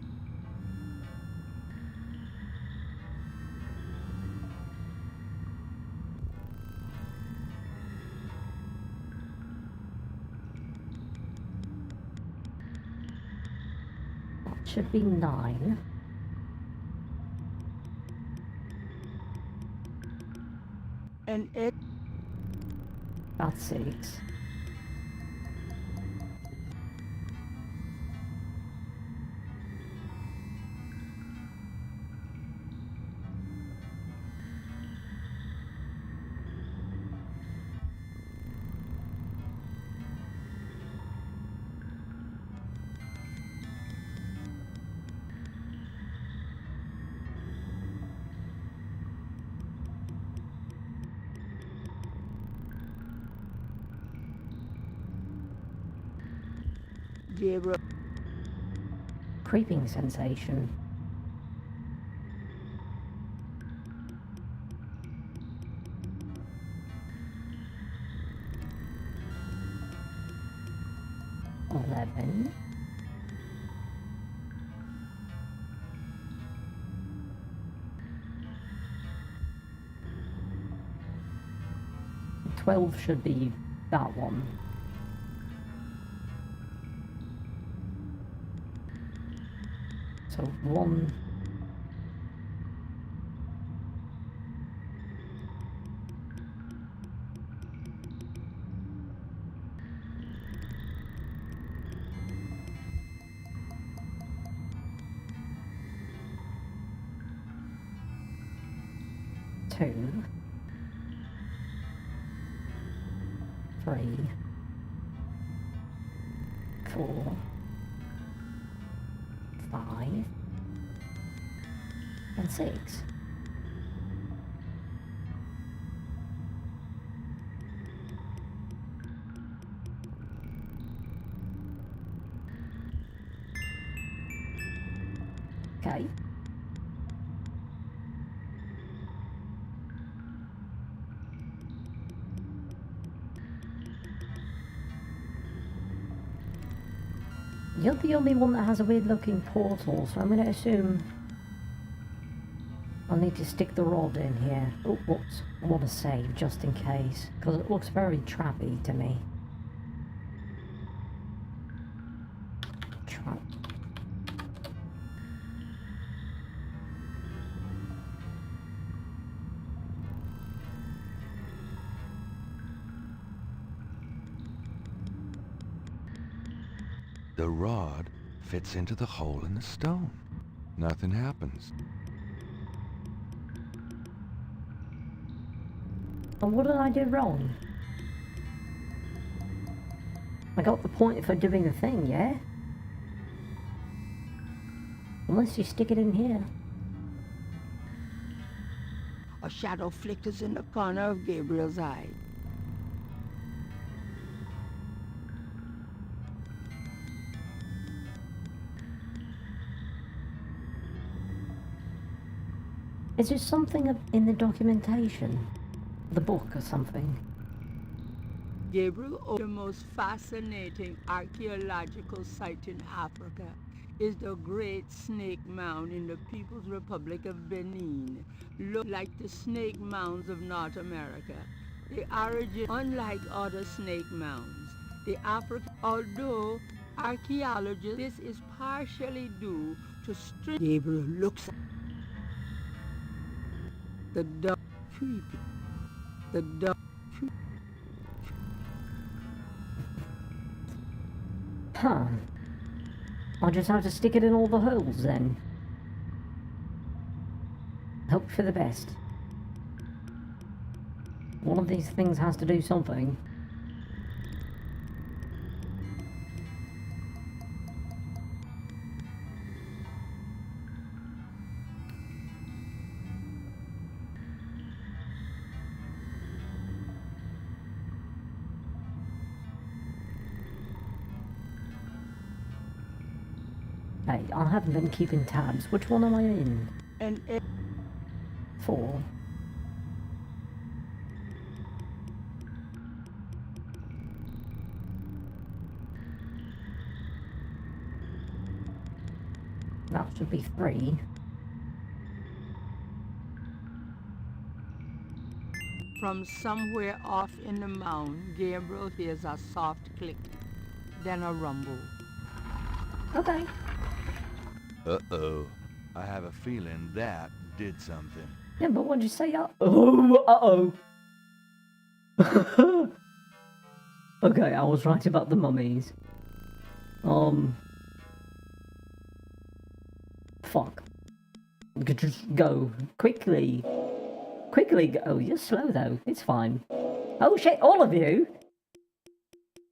That should be 9. and it That's 6. Gabriel Creeping sensation. Eleven. Twelve should be that one. So 1. Two. 3. 4. 5. And 6. Okay. You're the only one that has a weird looking portal, so I'm going to assume I'll need to stick the rod in here. Oh, whoops. I want to save just in case, because it looks very trappy to me. Trap. The rod fits into the hole in the stone. Nothing happens. And what did I do wrong? I got the point for doing the thing, yeah? Unless you stick it in here. a shadow flickers in the corner of Gabriel's eye. Is there something in the documentation? The book or something? Gabriel, the most fascinating archaeological site in Africa is the Great Snake Mound in the People's Republic of Benin. Look like the snake mounds of North America. The origin, unlike other snake mounds, the African, although archaeologists, this is partially due to Gabriel looks at the dog creepy. The dog creepy. Huh. I'll just have to stick it in all the holes then. Hope for the best. One of these things has to do something. Hey, I haven't been keeping tabs. Which one am I in? And 4. That should be 3. from somewhere off in the mound, Gabriel hears a soft click, then a rumble. Okay. Uh-oh. I have a feeling that did something. Yeah, but what'd you say? Oh, uh-oh. Okay, I was right about the mummies. Fuck. We could just go. Quickly. Quickly go. Oh, you're slow though. It's fine. Oh shit, all of you?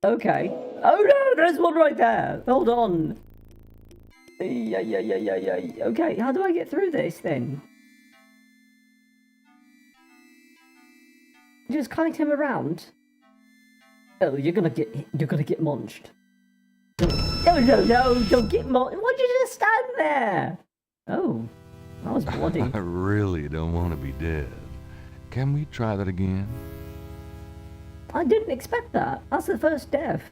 Okay. Oh no, there's one right there. Hold on. Yeah. Okay, how do I get through this then? Just kite him around. Oh, you're gonna get munched. No, don't get munched. Why'd you just stand there? Oh, that was bloody. I really don't want to be dead. Can we try that again? I didn't expect that. That's the first death.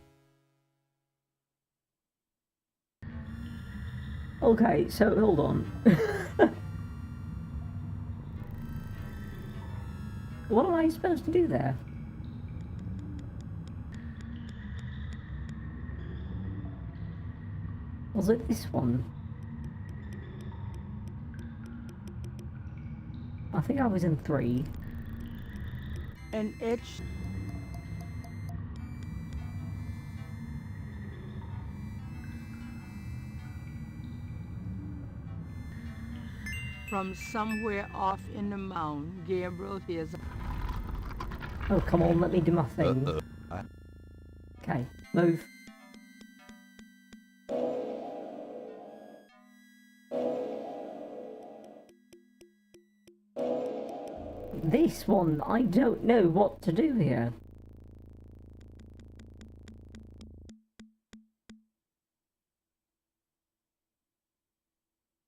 Okay, so hold on. What am I supposed to do there? Was it this one? I think I was in 3. An itch from somewhere off in the mound, Gabriel hears a Oh, come on, let me do my thing. Okay, move. This one, I don't know what to do here.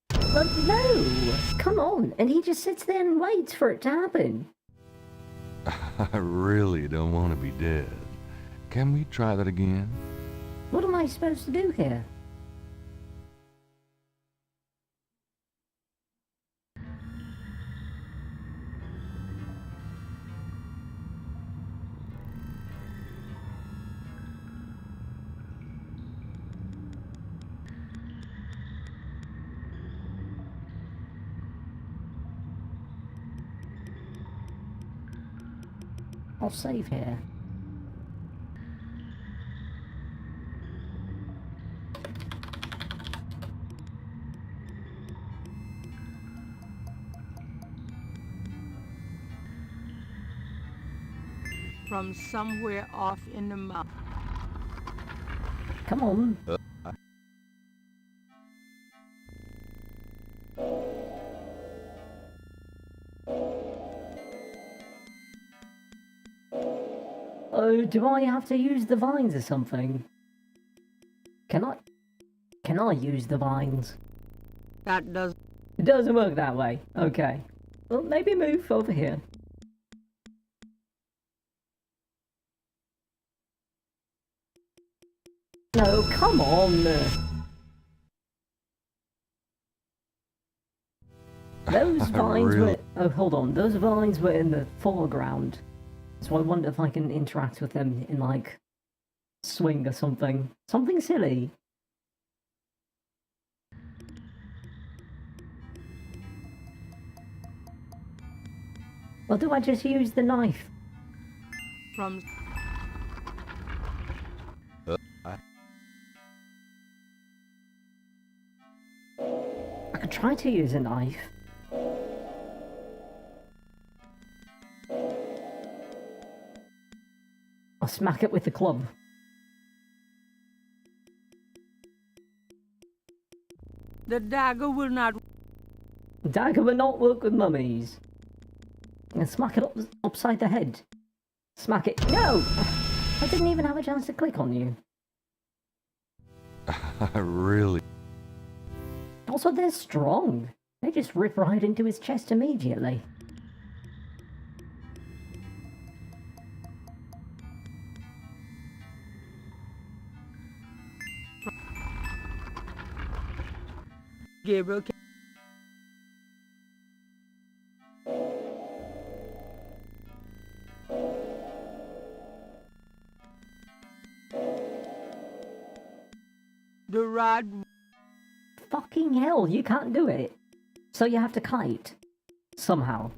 But no! Come on! And he just sits there and waits for it to happen. I really don't want to be dead. Can we try that again? What am I supposed to do here? I'll save here. from somewhere off in the mound. Come on. Oh, do I have to use the vines or something? Can I use the vines? That does. It doesn't work that way. Okay. Well, maybe move over here. No, come on. Those vines were... Oh, hold on. Those vines were in the foreground. So I wonder if I can interact with them in, like, swing or something. Something silly. Or do I just use the knife? From I could try to use a knife. I'll smack it with the club. the dagger will not. Dagger will not work with mummies. And smack it upside the head. Smack it. No! I didn't even have a chance to click on you. I really... Also, they're strong. They just rip right into his chest immediately. Gabriel The rod. Fucking hell, you can't do it. So you have to kite. Somehow.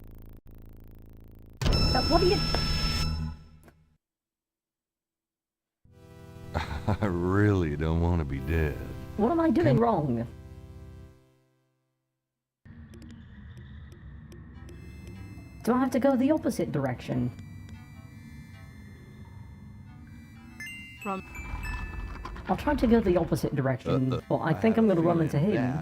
What are you... I really don't want to be dead. What am I doing wrong? Do I have to go the opposite direction? From I'll try to go the opposite direction, but I think I'm going to run into him.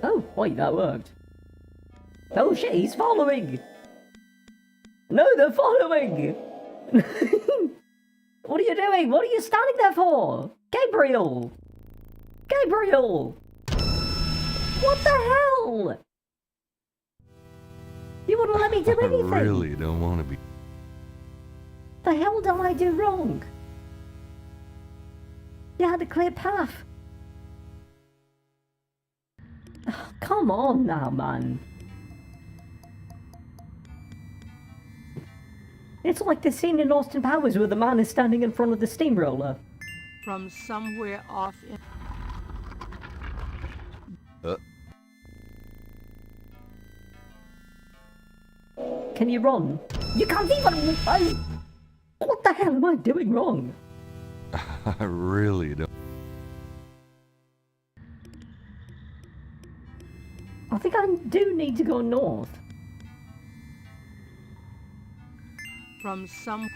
Oh, wait, that worked. Oh shit, he's following! No, they're following! What are you doing? What are you standing there for? Gabriel! Gabriel! What the hell? You wouldn't let me do anything! I really don't want to be... The hell did I do wrong? You had a clear path. Oh, come on now, man. It's like the scene in Austin Powers where the man is standing in front of the steamroller. from somewhere off in... Can you run? You can't even... What the hell am I doing wrong? I really don't... I think I do need to go north. From some...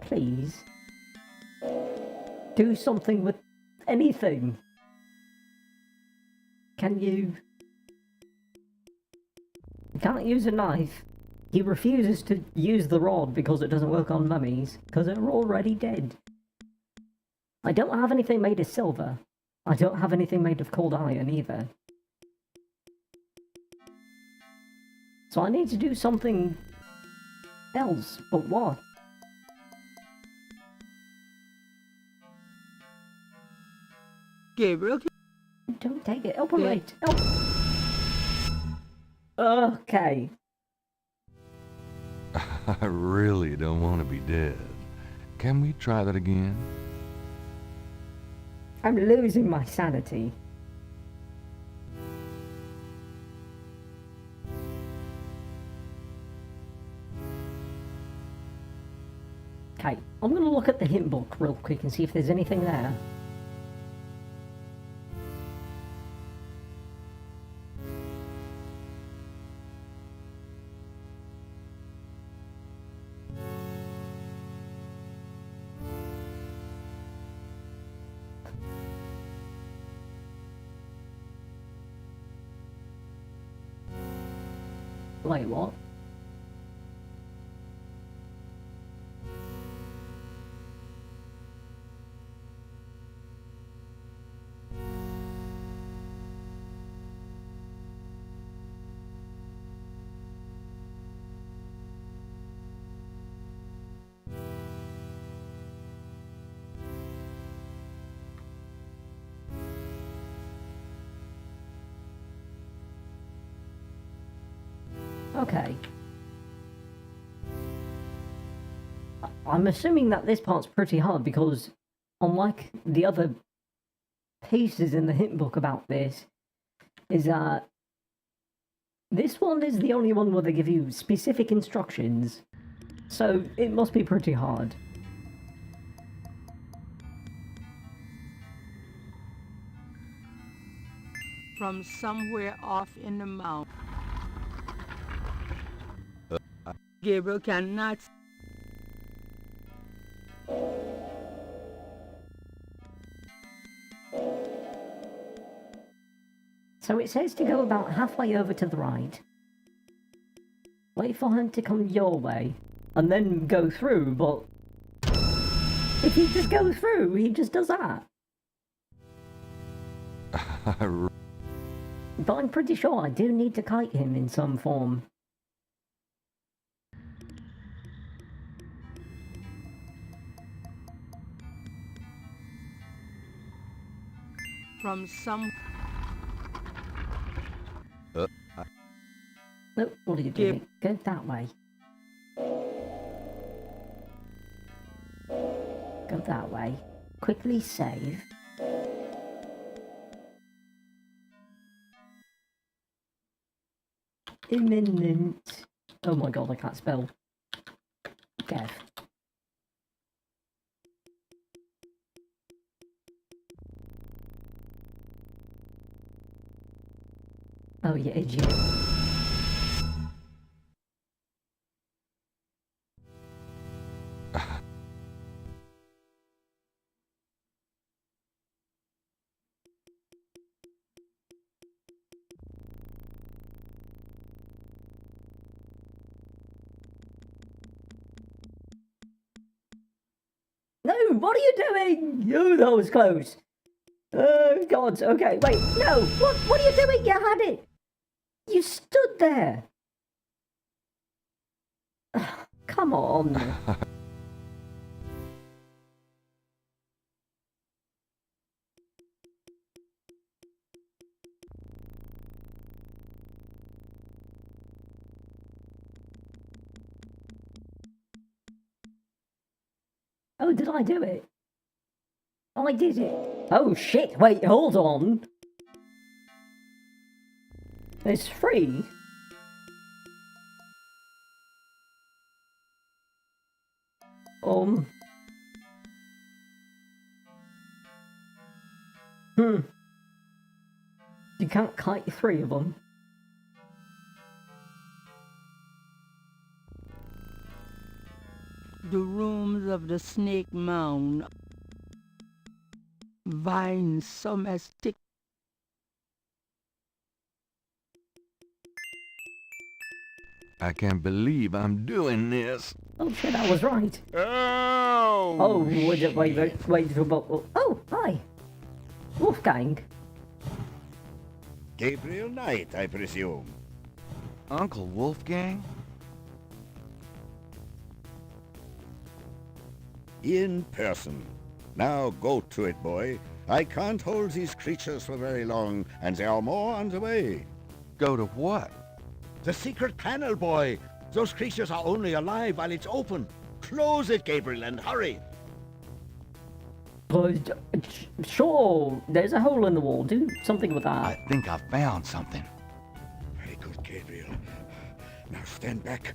Please. Do something with anything. Can you... You can't use a knife. He refuses to use the rod because it doesn't work on mummies, because they're already dead. I don't have anything made of silver. I don't have anything made of cold iron either. So I need to do something else, but what? Gabriel, Don't take it. Operate. Okay. I really don't want to be dead. Can we try that again? I'm losing my sanity. Okay, I'm gonna look at the hint book real quick and see if there's anything there. Wait, what? Okay. I'm assuming that this part's pretty hard because, unlike the other pieces in the hint book about this, is that this one is the only one where they give you specific instructions. So it must be pretty hard. from somewhere off in the mountain. Gabriel cannot... So it says to go about halfway over to the right. Wait for him to come your way. And then go through, but... if he just goes through, he just does that. But I'm pretty sure I do need to kite him in some form. From some No, what are you doing? Go that way. Go that way. Quickly save. Imminent. Oh my god, I can't spell. Death. Oh, you idiot. No, what are you doing? Oh, that was close. Oh, God. Okay, wait. No, what are you doing? You had it. You stood there. Come on. Oh, did I do it? Oh, I did it. Oh, shit. Wait, hold on. It's free. You can't kite 3 of them. the rooms of the snake mound, vines some as thick. I can't believe I'm doing this. Oh shit, I was right. Oh! Oh, wait, oh, hi. Wolfgang. Gabriel Knight, I presume. Uncle Wolfgang? In person. Now go to it, boy. I can't hold these creatures for very long, and there are more on the way. Go to what? The secret panel, boy. Those creatures are only alive while it's open. Close it, Gabriel, and hurry. Sure, there's a hole in the wall. Do something with that. I think I found something. Very good, Gabriel. Now stand back.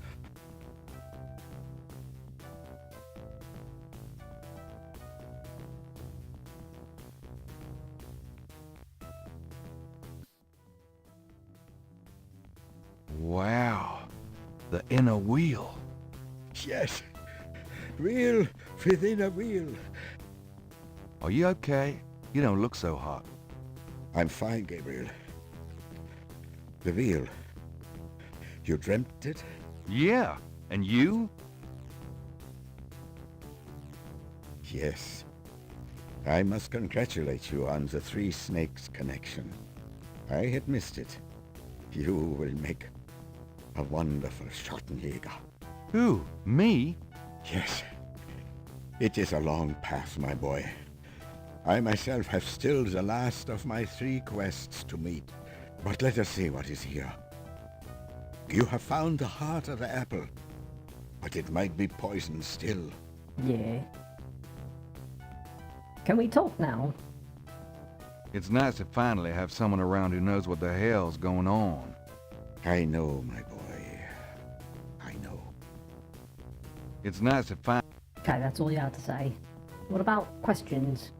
Wow. The inner wheel. Yes. Wheel within a wheel. Are you okay? You don't look so hot. I'm fine, Gabriel. The wheel. You dreamt it? Yeah. And you? Yes. I must congratulate you on the Three Snakes connection. I had missed it. You will make a wonderful Schottenjäger. Who? Me? Yes. It is a long path, my boy. I myself have still the last of my 3 quests to meet. But let us see what is here. You have found the heart of the apple, but it might be poisoned still. Yeah. Can we talk now? It's nice to finally have someone around who knows what the hell's going on. I know, my boy. I know. It's nice to find... Okay, that's all you had to say. What about questions?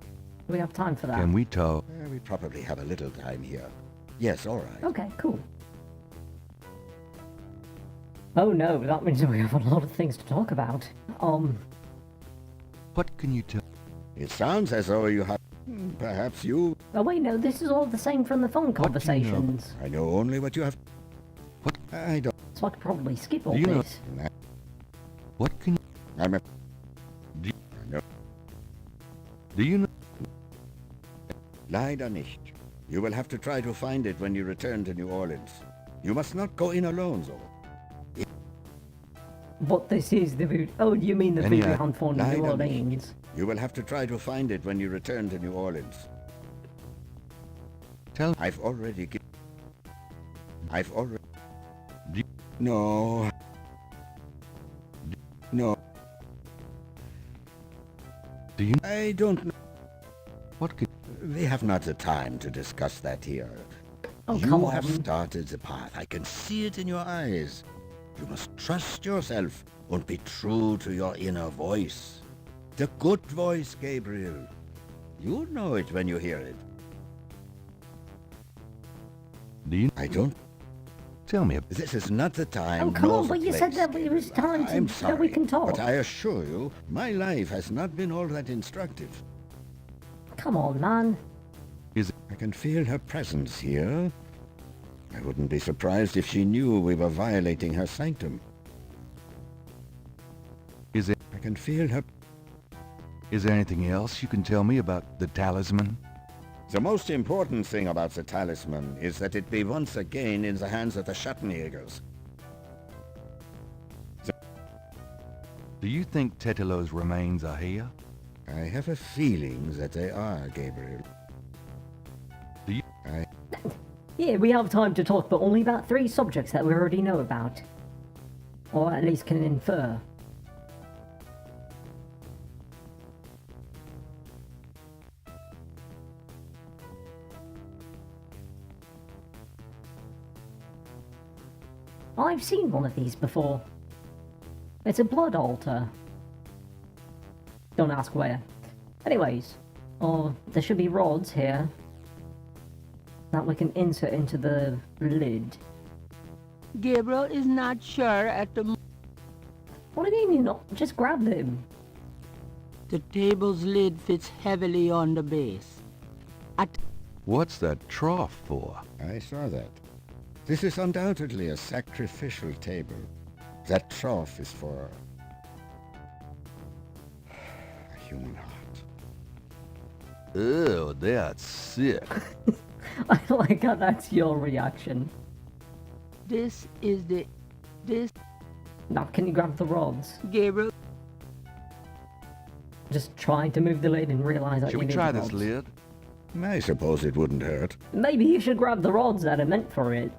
Do we have time for that? Can we talk? We probably have a little time here. Yes, all right. Okay, cool. Oh no, that means we have a lot of things to talk about. What can you tell? It sounds as though you have... Perhaps you... Oh wait, no, this is all the same from the phone What do you know? conversations. I know only what you have... What? I don't... So I could probably skip all Do you know- this. What can I'm a... Do you- I know. do you know? Leider nicht. You will have to try to find it when you return to New Orleans. You must not go in alone, though. But this is the voodoo. Oh, you mean the Any, voodoo hunt for New Leider Orleans? nicht. You will have to try to find it when you return to New Orleans. Tell I've already Do you- No. No. Do you? I don't know. What can? We have not the time to discuss that here. Oh, You come have on. started the path. I can see it in your eyes. You must trust yourself and be true to your inner voice. The good voice, Gabriel. You know it when you hear it. Do you? I don't. Tell me. This is not the time. Oh, come nor on, the but you said place, that it was Gabriel. time to- I'm that sorry, we can talk. but I assure you, my life has not been all that instructive. Come on, man. I can feel her presence here. I wouldn't be surprised if she knew we were violating her sanctum. Is it? I can feel her... Is there anything else you can tell me about the talisman? The most important thing about the talisman is that it be once again in the hands of the Schattenjägers. Do you think Tetelo's remains are here? I have a feeling that they are, Gabriel. Do you? Yeah, we have time to talk, but only about 3 subjects that we already know about. Or at least can infer. I've seen one of these before. It's a blood altar. Don't ask where. Anyways, there should be rods here that we can insert into the lid. Gabriel is not sure at the What do you mean you not? Just grab them. The table's lid fits heavily on the base. What's that trough for? I saw that. This is undoubtedly a sacrificial table. That trough is for... a human heart. Ew, that's sick. I like how that's your reaction. This Now, can you grab the rods? Gabriel, Just trying to move the lid and realize that Should you we need try the this rods. lid? I suppose it wouldn't hurt. Maybe you should grab the rods that are meant for it.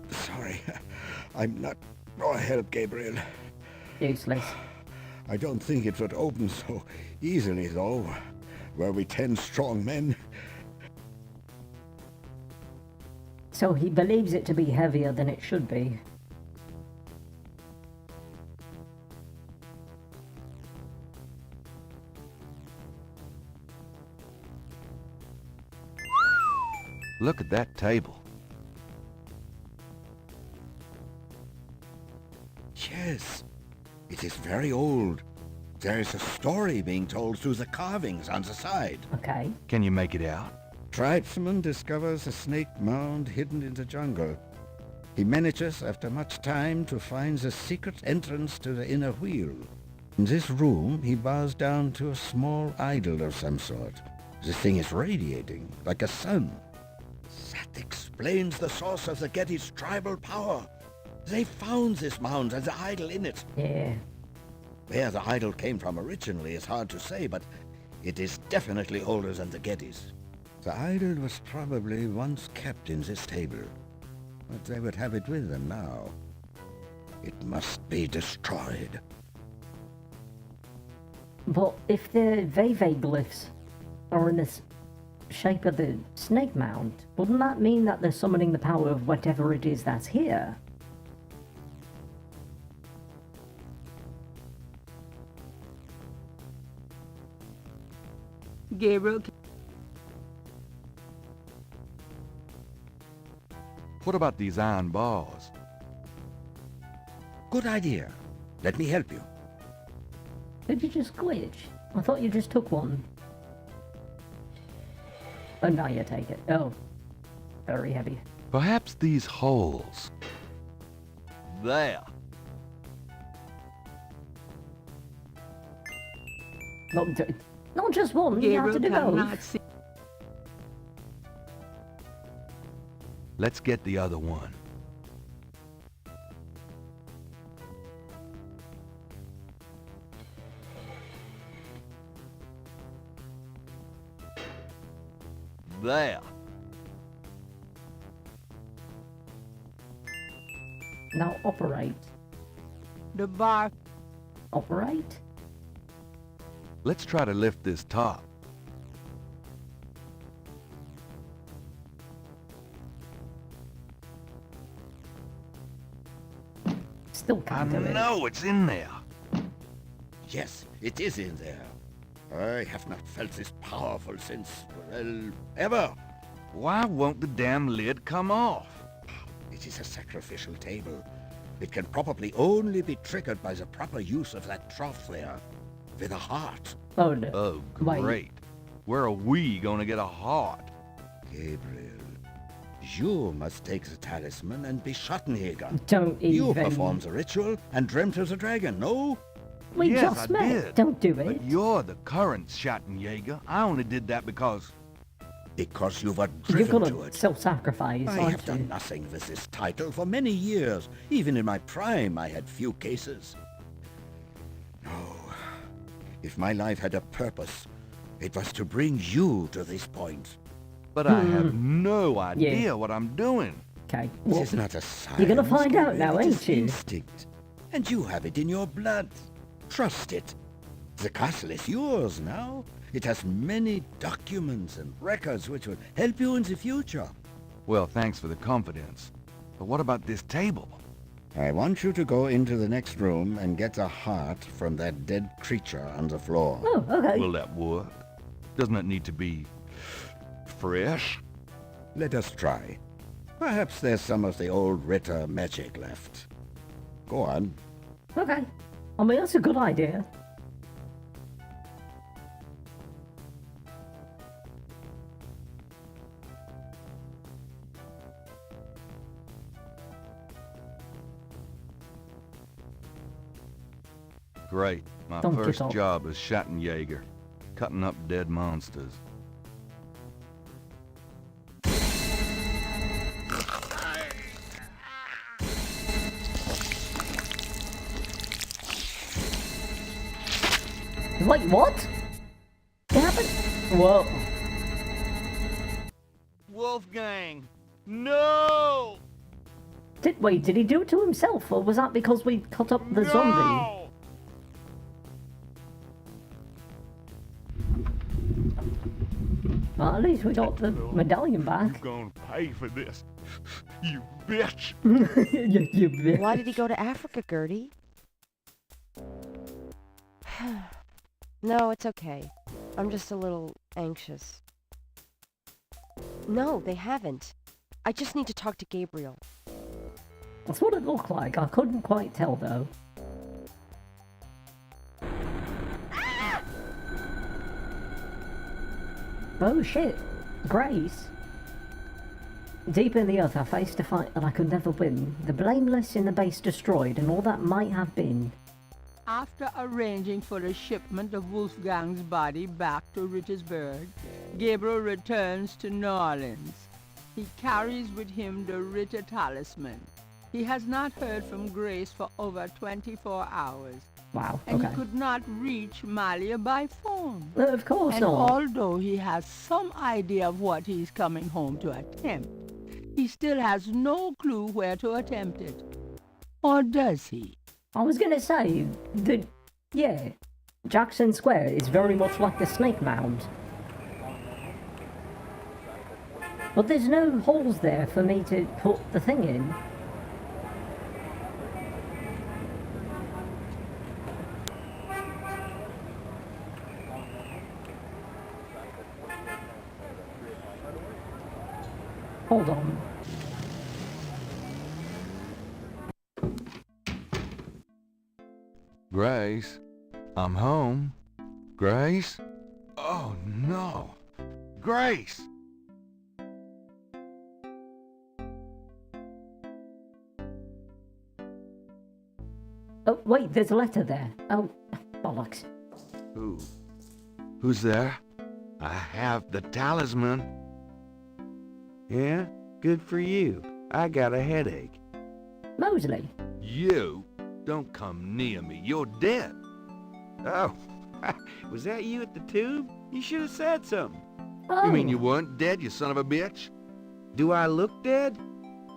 Sorry. I'm not... Oh, help, Gabriel. Useless. I don't think it would open so easily, though. Were we 10 strong men? So he believes it to be heavier than it should be. Look at that table. Yes. It is very old. There is a story being told through the carvings on the side. Okay. Can you make it out? Tribesman discovers a snake mound hidden in the jungle. He manages, after much time, to find the secret entrance to the inner wheel. In this room, he bows down to a small idol of some sort. The thing is radiating, like a sun. That explains the source of the Getty's tribal power. They found this mound and the idol in it. Yeah. Where the idol came from originally is hard to say, but it is definitely older than the Gettys. The idol was probably once kept in this table, but they would have it with them now. It must be destroyed. But if the Veve glyphs are in the shape of the snake mound, wouldn't that mean that they're summoning the power of whatever it is that's here? Gabriel, What about these iron bars? Good idea. Let me help you. Did you just glitch? I thought you just took one. Oh, now you take it. Oh. Very heavy. Perhaps these holes. There. Not just one, you have to do Gabriel both. cannot see. Let's get the other one. There. Now operate. The bar. Operate? Let's try to lift this top. Still can't do it. No, it's in there. Yes, it is in there. I have not felt this powerful since, well, ever. Why won't the damn lid come off? It is a sacrificial table. It can probably only be triggered by the proper use of that trough there, with a heart. Oh no. Oh, Wait. great. Where are we gonna get a heart? Gabriel, you must take the talisman and be Schattenjäger. Don't even. You performed the ritual and dreamt of the dragon, no? We Yes, just I met. did. Don't do it. But you're the current Schattenjäger. I only did that because... Because you were You're driven to gonna it. self-sacrifice, I aren't have done you? nothing with this title for many years. Even in my prime, I had few cases. No. If my life had a purpose, it was to bring you to this point. But I have no idea what I'm doing. Okay. This Well, is not a science. you're gonna find out Gabriel. now, It ain't is you? instinct. And you have it in your blood. Trust it. The castle is yours now. It has many documents and records which will help you in the future. Well, thanks for the confidence. But what about this table? I want you to go into the next room and get a heart from that dead creature on the floor. oh, okay. Will that work? Doesn't it need to be... fresh? Let us try. Perhaps there's some of the old Ritter magic left. Go on. Okay. I mean, that's a good idea. Great. My Don't get first off. job as Schattenjäger. Cutting up dead monsters. Wait, what? What happened? Whoa. Wolfgang! No! Wait, did he do it to himself, or was that because we cut up the zombie? Well, at least we got the medallion back. Gonna pay for this, you bitch! you bitch. Why did he go to Africa, Gertie? No, it's okay. I'm just a little anxious. No, they haven't. I just need to talk to Gabriel. That's what it looked like. I couldn't quite tell, though. Oh shit. Grace. Deep in the earth I faced a fight that I could never win. The blameless in the base destroyed, and all that might have been. After arranging for the shipment of Wolfgang's body back to Rittersburg, Gabriel returns to New Orleans. He carries with him the Ritter talisman. He has not heard from Grace for over 24 hours, Wow, and okay. he could not reach Malia by phone. Of course And not. although he has some idea of what he's coming home to attempt, he still has no clue where to attempt it. Or does he? I was gonna say that, yeah, Jackson Square is very much like the Snake Mound. But there's no holes there for me to put the thing in. Hold on. Grace, I'm home. Grace? Oh, no. Grace! Oh, wait, there's a letter there. Oh, bollocks. Who? Who's there? I have the talisman. Yeah? Good for you. I got a headache. Mosley. You? Don't come near me. You're dead. Oh, was that you at the tube? You should have said something. Oh. You mean you weren't dead, you son of a bitch? Do I look dead?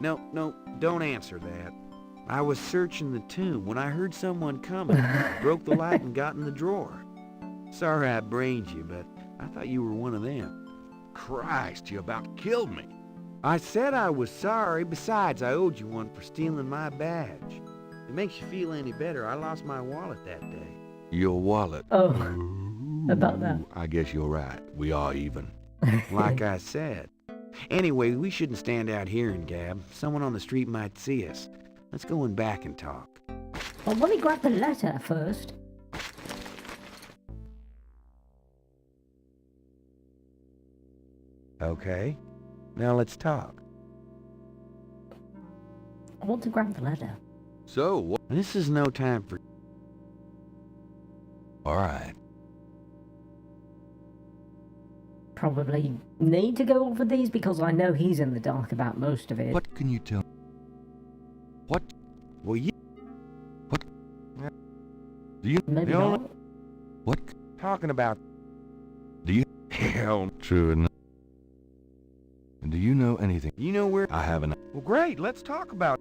No, don't answer that. I was searching the tomb when I heard someone coming, broke the light and got in the drawer. Sorry I brained you, but I thought you were one of them. Christ, you about killed me. I said I was sorry. Besides, I owed you one for stealing my badge. If it makes you feel any better, I lost my wallet that day. Your wallet. Oh, about that. I guess you're right. We are even. Like I said. Anyway, we shouldn't stand out here and gab. Someone on the street might see us. Let's go in back and talk. Well, let me grab the letter first. Okay. Now let's talk. I want to grab the letter. So, what? This is no time for... All right. Probably need to go over these because I know he's in the dark about most of it. What can you tell? What? Well, you... What? Do you... Maybe the only- not. What? Talking about... Do you... Hell, true enough. Do you know anything? You know where... I haven't. Well, great. Let's talk about...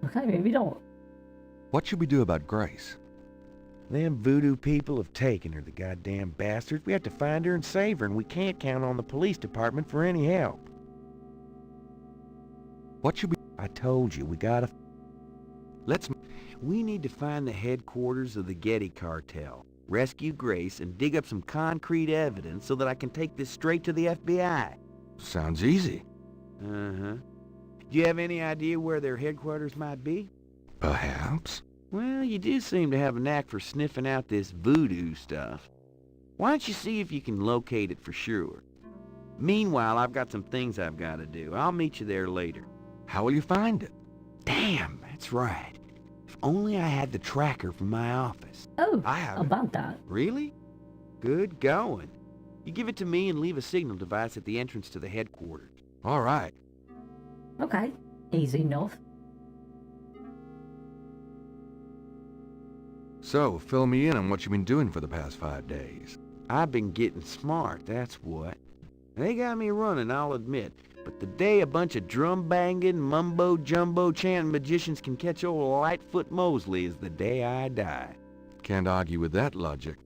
Okay, maybe not. What should we do about Grace? Them voodoo people have taken her, the goddamn bastards. We have to find her and save her, and we can't count on the police department for any help. What should we... I told you, we gotta... Let's... We need to find the headquarters of the Getty cartel, rescue Grace, and dig up some concrete evidence so that I can take this straight to the FBI. Sounds easy. Uh-huh. Do you have any idea where their headquarters might be? Perhaps. Well, you do seem to have a knack for sniffing out this voodoo stuff. Why don't you see if you can locate it for sure? Meanwhile, I've got some things I've got to do. I'll meet you there later. How will you find it? Damn, that's right. If only I had the tracker from my office. Oh, I haven't. about that. Really? Good going. You give it to me and leave a signal device at the entrance to the headquarters. All right. Okay, easy enough. So, fill me in on what you've been doing for the past 5 days. I've been getting smart, that's what. They got me running, I'll admit. But the day a bunch of drum-banging, mumbo-jumbo chanting magicians can catch old Lightfoot Mosley is the day I die. Can't argue with that logic.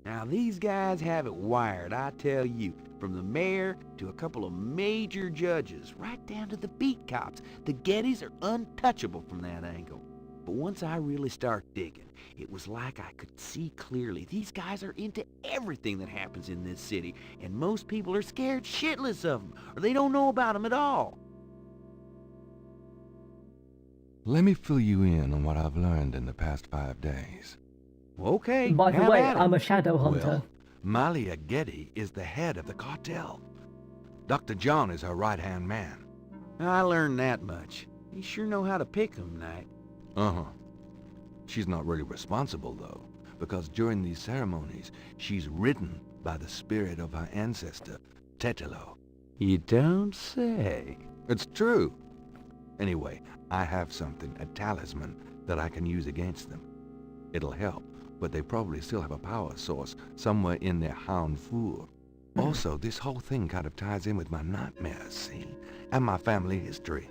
Now these guys have it wired, I tell you. From the mayor to a couple of major judges, right down to the beat cops. The Gettys are untouchable from that angle. But once I really start digging, it was like I could see clearly. These guys are into everything that happens in this city, and most people are scared shitless of them, or they don't know about them at all. Let me fill you in on what I've learned in the past 5 days. Okay, By the have way, at it. I'm a shadow hunter. Well, Malia Getty is the head of the cartel. Dr. John is her right-hand man. I learned that much. You sure know how to pick 'em, Knight. Uh-huh. She's not really responsible, though, because during these ceremonies, she's ridden by the spirit of her ancestor, Tetelo. You don't say. It's true. Anyway, I have something, a talisman, that I can use against them. It'll help, but they probably still have a power source somewhere in their hound fool. Also, this whole thing kind of ties in with my nightmares, see? And my family history.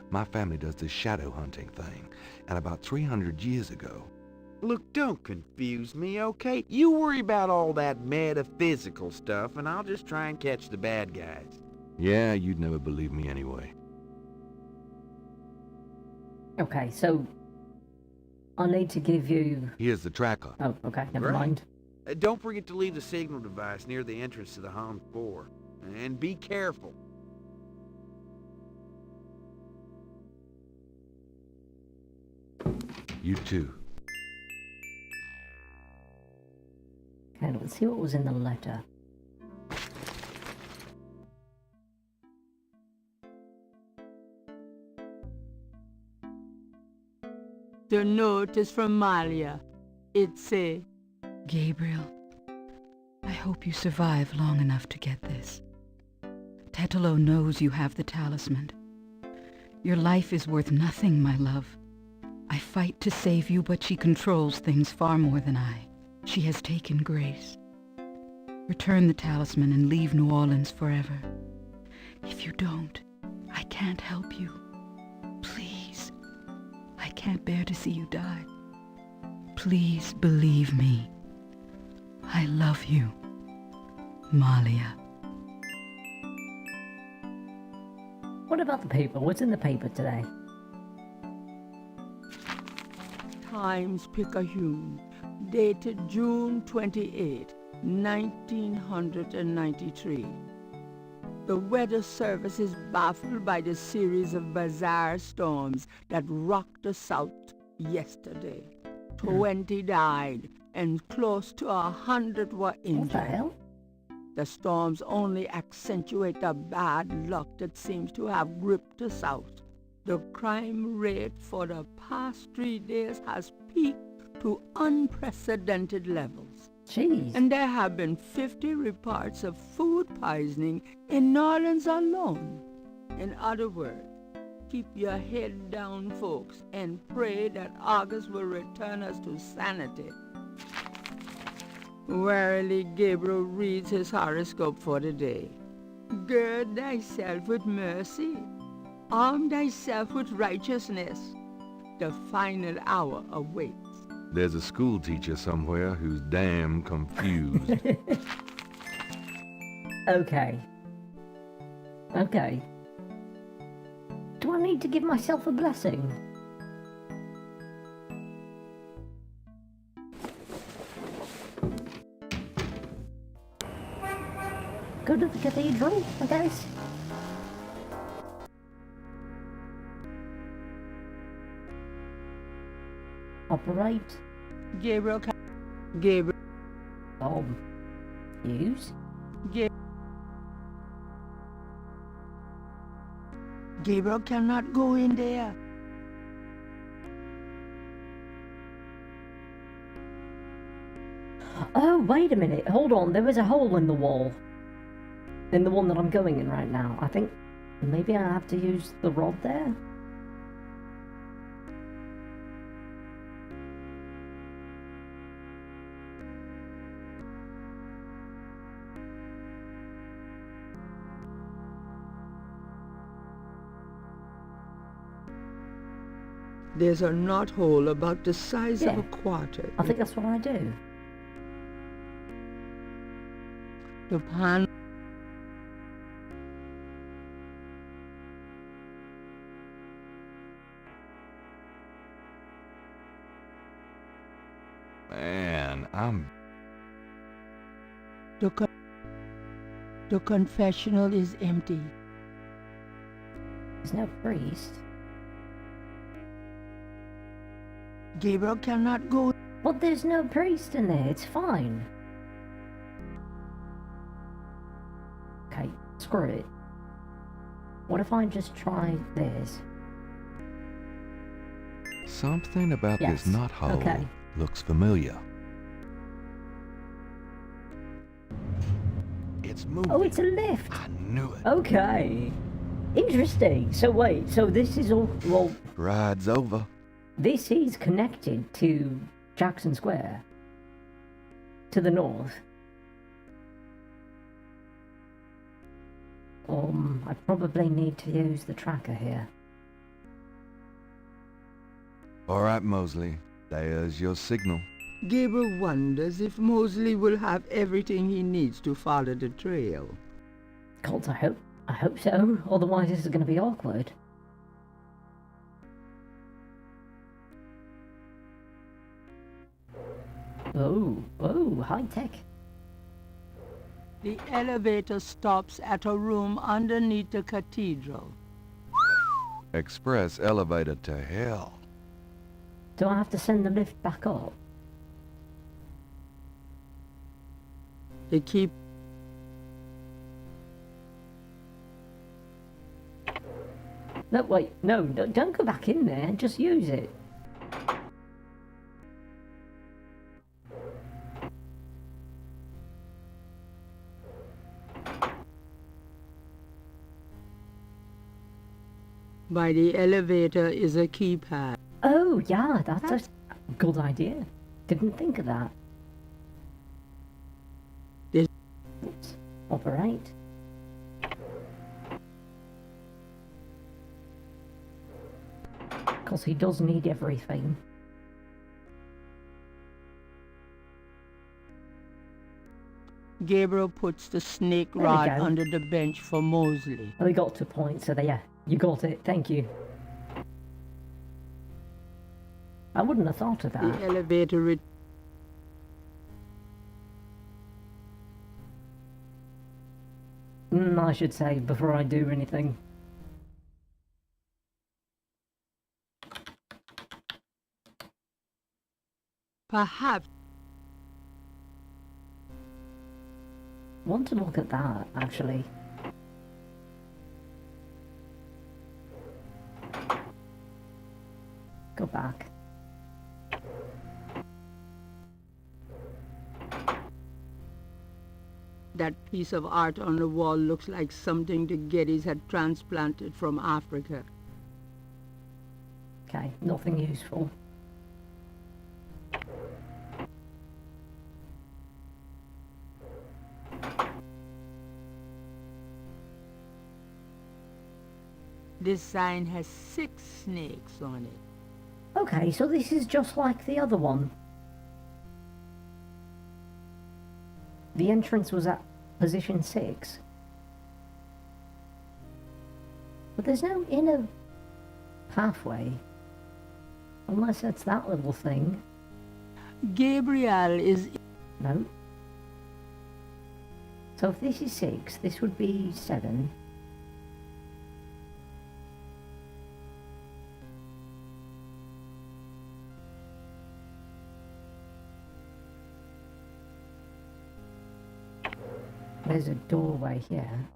My family does this shadow hunting thing, and about 300 years ago... Look, don't confuse me, okay? You worry about all that metaphysical stuff, and I'll just try and catch the bad guys. Yeah, you'd never believe me anyway. Okay, so I need to give you... Here's the tracker. Oh, okay, never Great. mind. Don't forget to leave the signal device near the entrance to the home floor. And be careful. You too. Okay, let's see what was in the letter. The note is from Malia. It says, Gabriel, I hope you survive long enough to get this. Tetelo knows you have the talisman. Your life is worth nothing, my love. I fight to save you, but she controls things far more than I. She has taken Grace. Return the talisman and leave New Orleans forever. If you don't, I can't help you. Please. I can't bear to see you die. Please believe me. I love you, Malia. What about the paper? What's in the paper today? Times Picayune, dated June 28, 1993. The Weather Service is baffled by the series of bizarre storms that rocked the South yesterday. 20 died and close to 100 were injured. What the hell? The storms only accentuate the bad luck that seems to have gripped the South. The crime rate for the past 3 days has peaked to unprecedented levels. Jeez. And there have been 50 reports of food poisoning in New Orleans alone. In other words, keep your head down, folks, and pray that August will return us to sanity. Warily, Gabriel reads his horoscope for the day. Gird thyself with mercy. Arm thyself with righteousness. The final hour awaits. There's a school teacher somewhere who's damn confused. Okay. Okay. Do I need to give myself a blessing? Go to the cathedral, I guess? Operate. Gabriel. Use. Gabriel cannot go in there. Oh, wait a minute. Hold on. There was a hole in the wall. In the one that I'm going in right now. I think maybe I have to use the rod there. There's a knothole about the size of Yeah. a quarter. I think that's what I do. The pan. Man, I'm... The confessional is empty. There's no priest. Gabriel cannot go. But there's no priest in there. It's fine. Okay, screw it. What if I just try this? Something about Yes, this knothole okay. looks familiar. It's moving. Oh, it's a lift. I knew it. Okay. Interesting. So wait, so this is all, well, Ride's over. this is connected to Jackson Square. To the north. I probably need to use the tracker here. All right, Mosley. There's your signal. Gabriel wonders if Mosley will have everything he needs to follow the trail. Colt, I hope so. Otherwise this is going to be awkward. Oh, high tech. The elevator stops at a room underneath the cathedral. Express elevator to hell. Do I have to send the lift back up? They keep... No, wait, no, don't go back in there. Just use it. By the elevator is a keypad. Oh, yeah, that's a good idea. Didn't think of that. This... Oops. Operate. Because he does need everything. Gabriel puts the snake There we rod go. under the bench for Mosley. Well, he got to point, so there, yeah, you got it. Thank you. I wouldn't have thought of The that. elevator... I should say, before I do anything. Perhaps... Want to look at that, actually. Go back. That piece of art on the wall looks like something the Gettys had transplanted from Africa. Okay, nothing useful. This sign has 6 snakes on it. Okay, so this is just like the other one. The entrance was at position 6. But there's no inner pathway. Unless it's that little thing. Gabriel is... No. So if this is 6, this would be 7. There's a doorway here.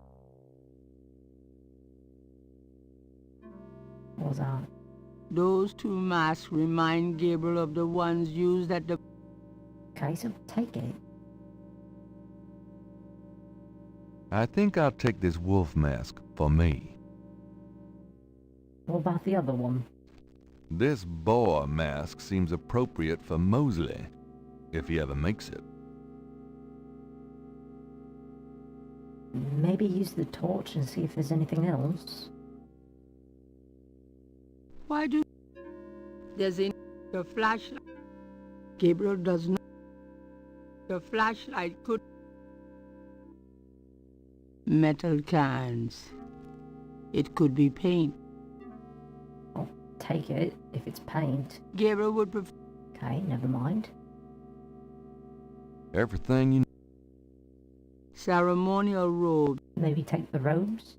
What was that? Those 2 masks remind Gabriel of the ones used at the... Okay, so take it. I think I'll take this wolf mask for me. What about the other one? This boar mask seems appropriate for Mosley, if he ever makes it. Maybe use the torch and see if there's anything else. Why do... There's a flashlight. Gabriel does not... The flashlight could... Metal cans. It could be paint. I'll take it if it's paint. Gabriel would prefer... Okay, never mind. Everything you... Ceremonial robe. Maybe take the robes.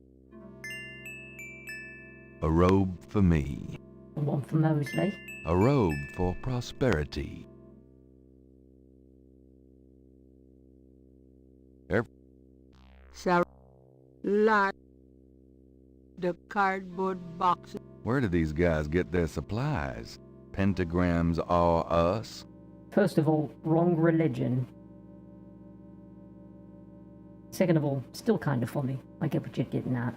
A robe for me. One for Mosley. A robe for prosperity. Like the cardboard boxes. Where do these guys get their supplies? Pentagrams are us? First of all, wrong religion. Second of all, still kind of funny. I get what you're getting at.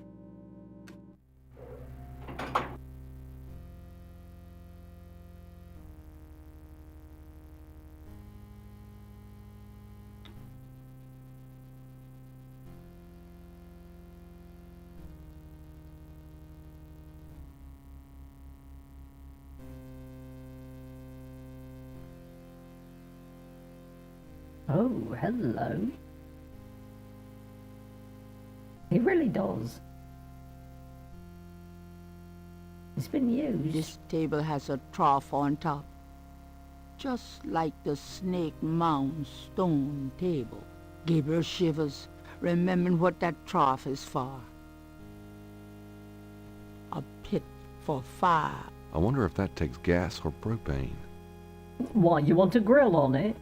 Oh, hello. He really does. It's been used. This table has a trough on top. Just like the Snake Mound stone table. Gabriel shivers, remembering what that trough is for. A pit for fire. I wonder if that takes gas or propane. Why, you want a grill on it?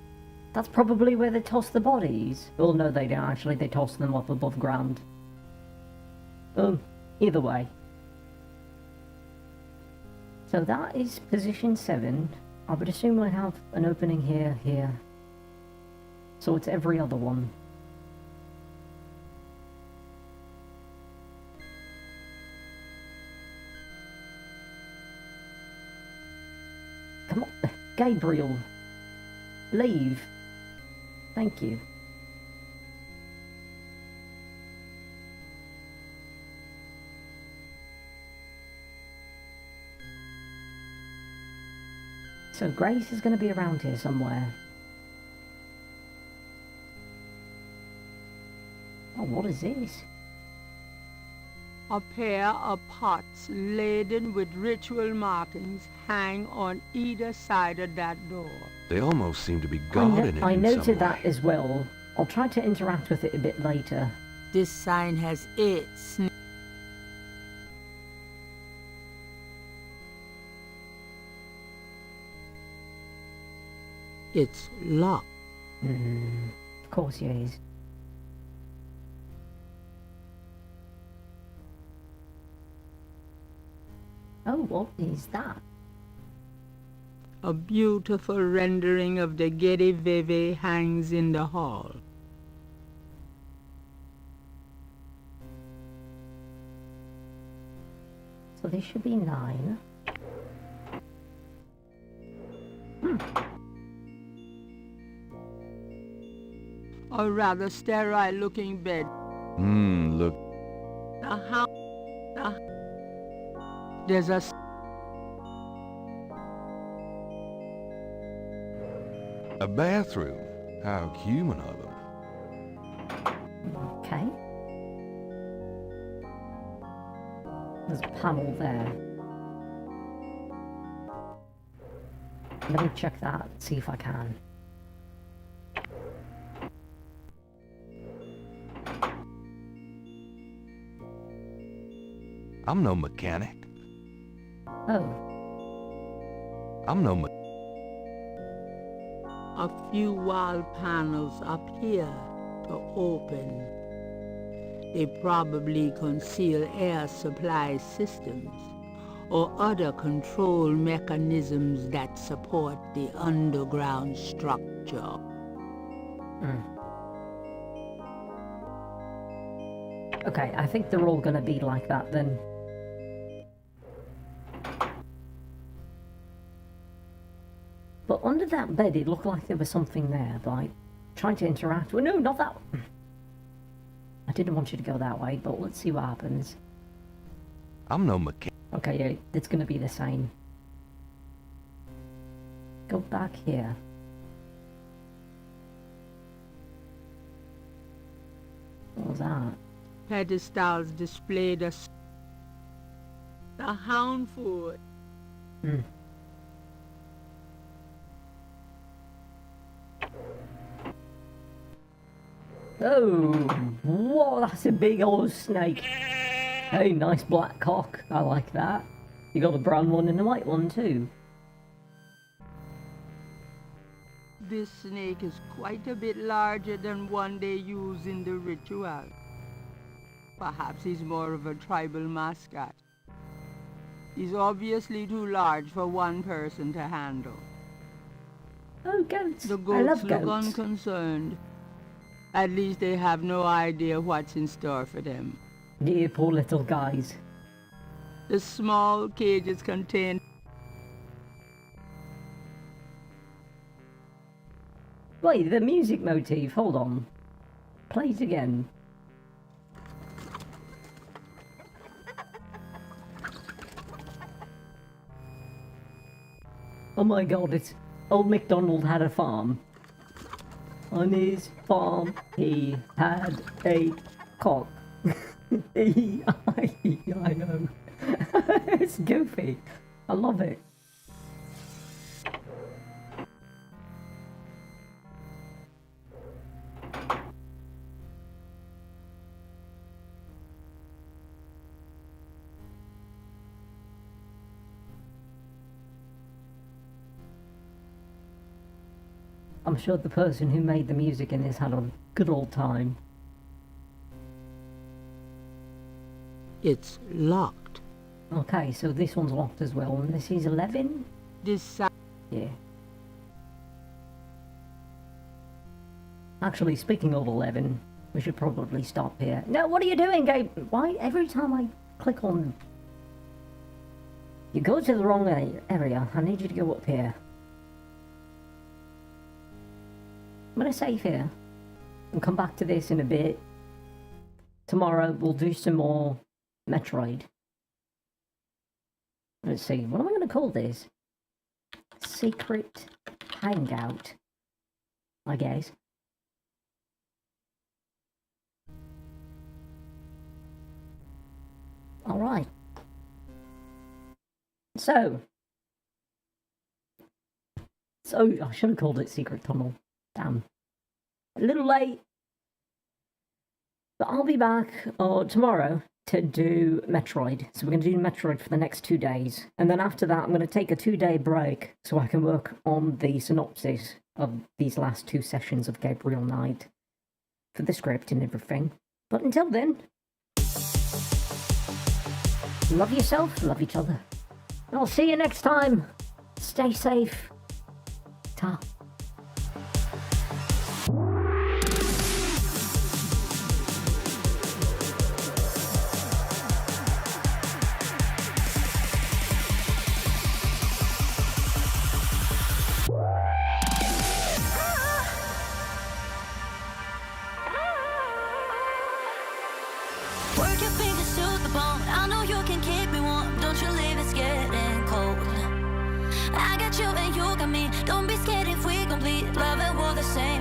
That's probably where they toss the bodies. Well, no, they don't actually. They toss them up above ground. Either way. So that is position 7. I would assume I have an opening here, here. So it's every other one. Come on, Gabriel. Leave. Thank you. So Grace is going to be around here somewhere. Oh, what is this? A pair of pots laden with ritual markings hang on either side of that door. They almost seem to be guarding it I in noted some that way. as well. I'll try to interact with it a bit later. This sign has 8 It's locked. Of course it is. Oh, what is that? A beautiful rendering of the Getty Veve hangs in the hall. So this should be 9. A rather sterile-looking bed. Look. There's a bathroom. How human of them. Okay. There's a panel there. Let me check that, see if I can. I'm no mechanic. Oh, I'm no a few wall panels appear to open. They probably conceal air supply systems or other control mechanisms that support the underground structure. okay, I think they're all gonna be like that then. But under that bed, it looked like there was something there, like, trying to interact with... No, not that... I didn't want you to go that way, but let's see what happens. I'm no mechanic. Okay, yeah, it's gonna be the same. Go back here. What was that? Pedestals display the hound foot. Oh, whoa, that's a big old snake. Hey, nice black cock. I like that. You got a brown one and a white one too. This snake is quite a bit larger than one they use in the ritual. Perhaps he's more of a tribal mascot. He's obviously too large for one person to handle. Oh, goats. The I goats love look goats. unconcerned. At least they have no idea what's in store for them. Dear poor little guys. The small cages contain... Wait, the music motif, hold on. Play it again. Oh my god, it's... Old MacDonald had a farm. On his farm, he had a cock. I know. It's goofy. I love it. I'm sure the person who made the music in this had a good old time. It's locked. Okay, so this one's locked as well, and this is 11? Yeah. Actually, speaking of 11, we should probably stop here. No, what are you doing, Gabe? Why every time I click on... You go to the wrong area. I need you to go up here. I'm gonna save here. And come back to this in a bit. Tomorrow, we'll do some more Metroid. Let's see, what am I gonna call this? Secret Hangout, I guess. Alright. So, I should have called it Secret Tunnel. Damn. A little late. But I'll be back tomorrow to do Metroid. So we're going to do Metroid for the next 2 days. And then after that, I'm going to take a 2-day break so I can work on the synopsis of these last 2 sessions of Gabriel Knight for the script and everything. But until then, love yourself, love each other. I'll see you next time. Stay safe. Ta. Work your fingers to the bone. I know you can keep me warm. Don't you leave, it's getting cold. I got you and you got me. Don't be scared if we complete. Love and war the same.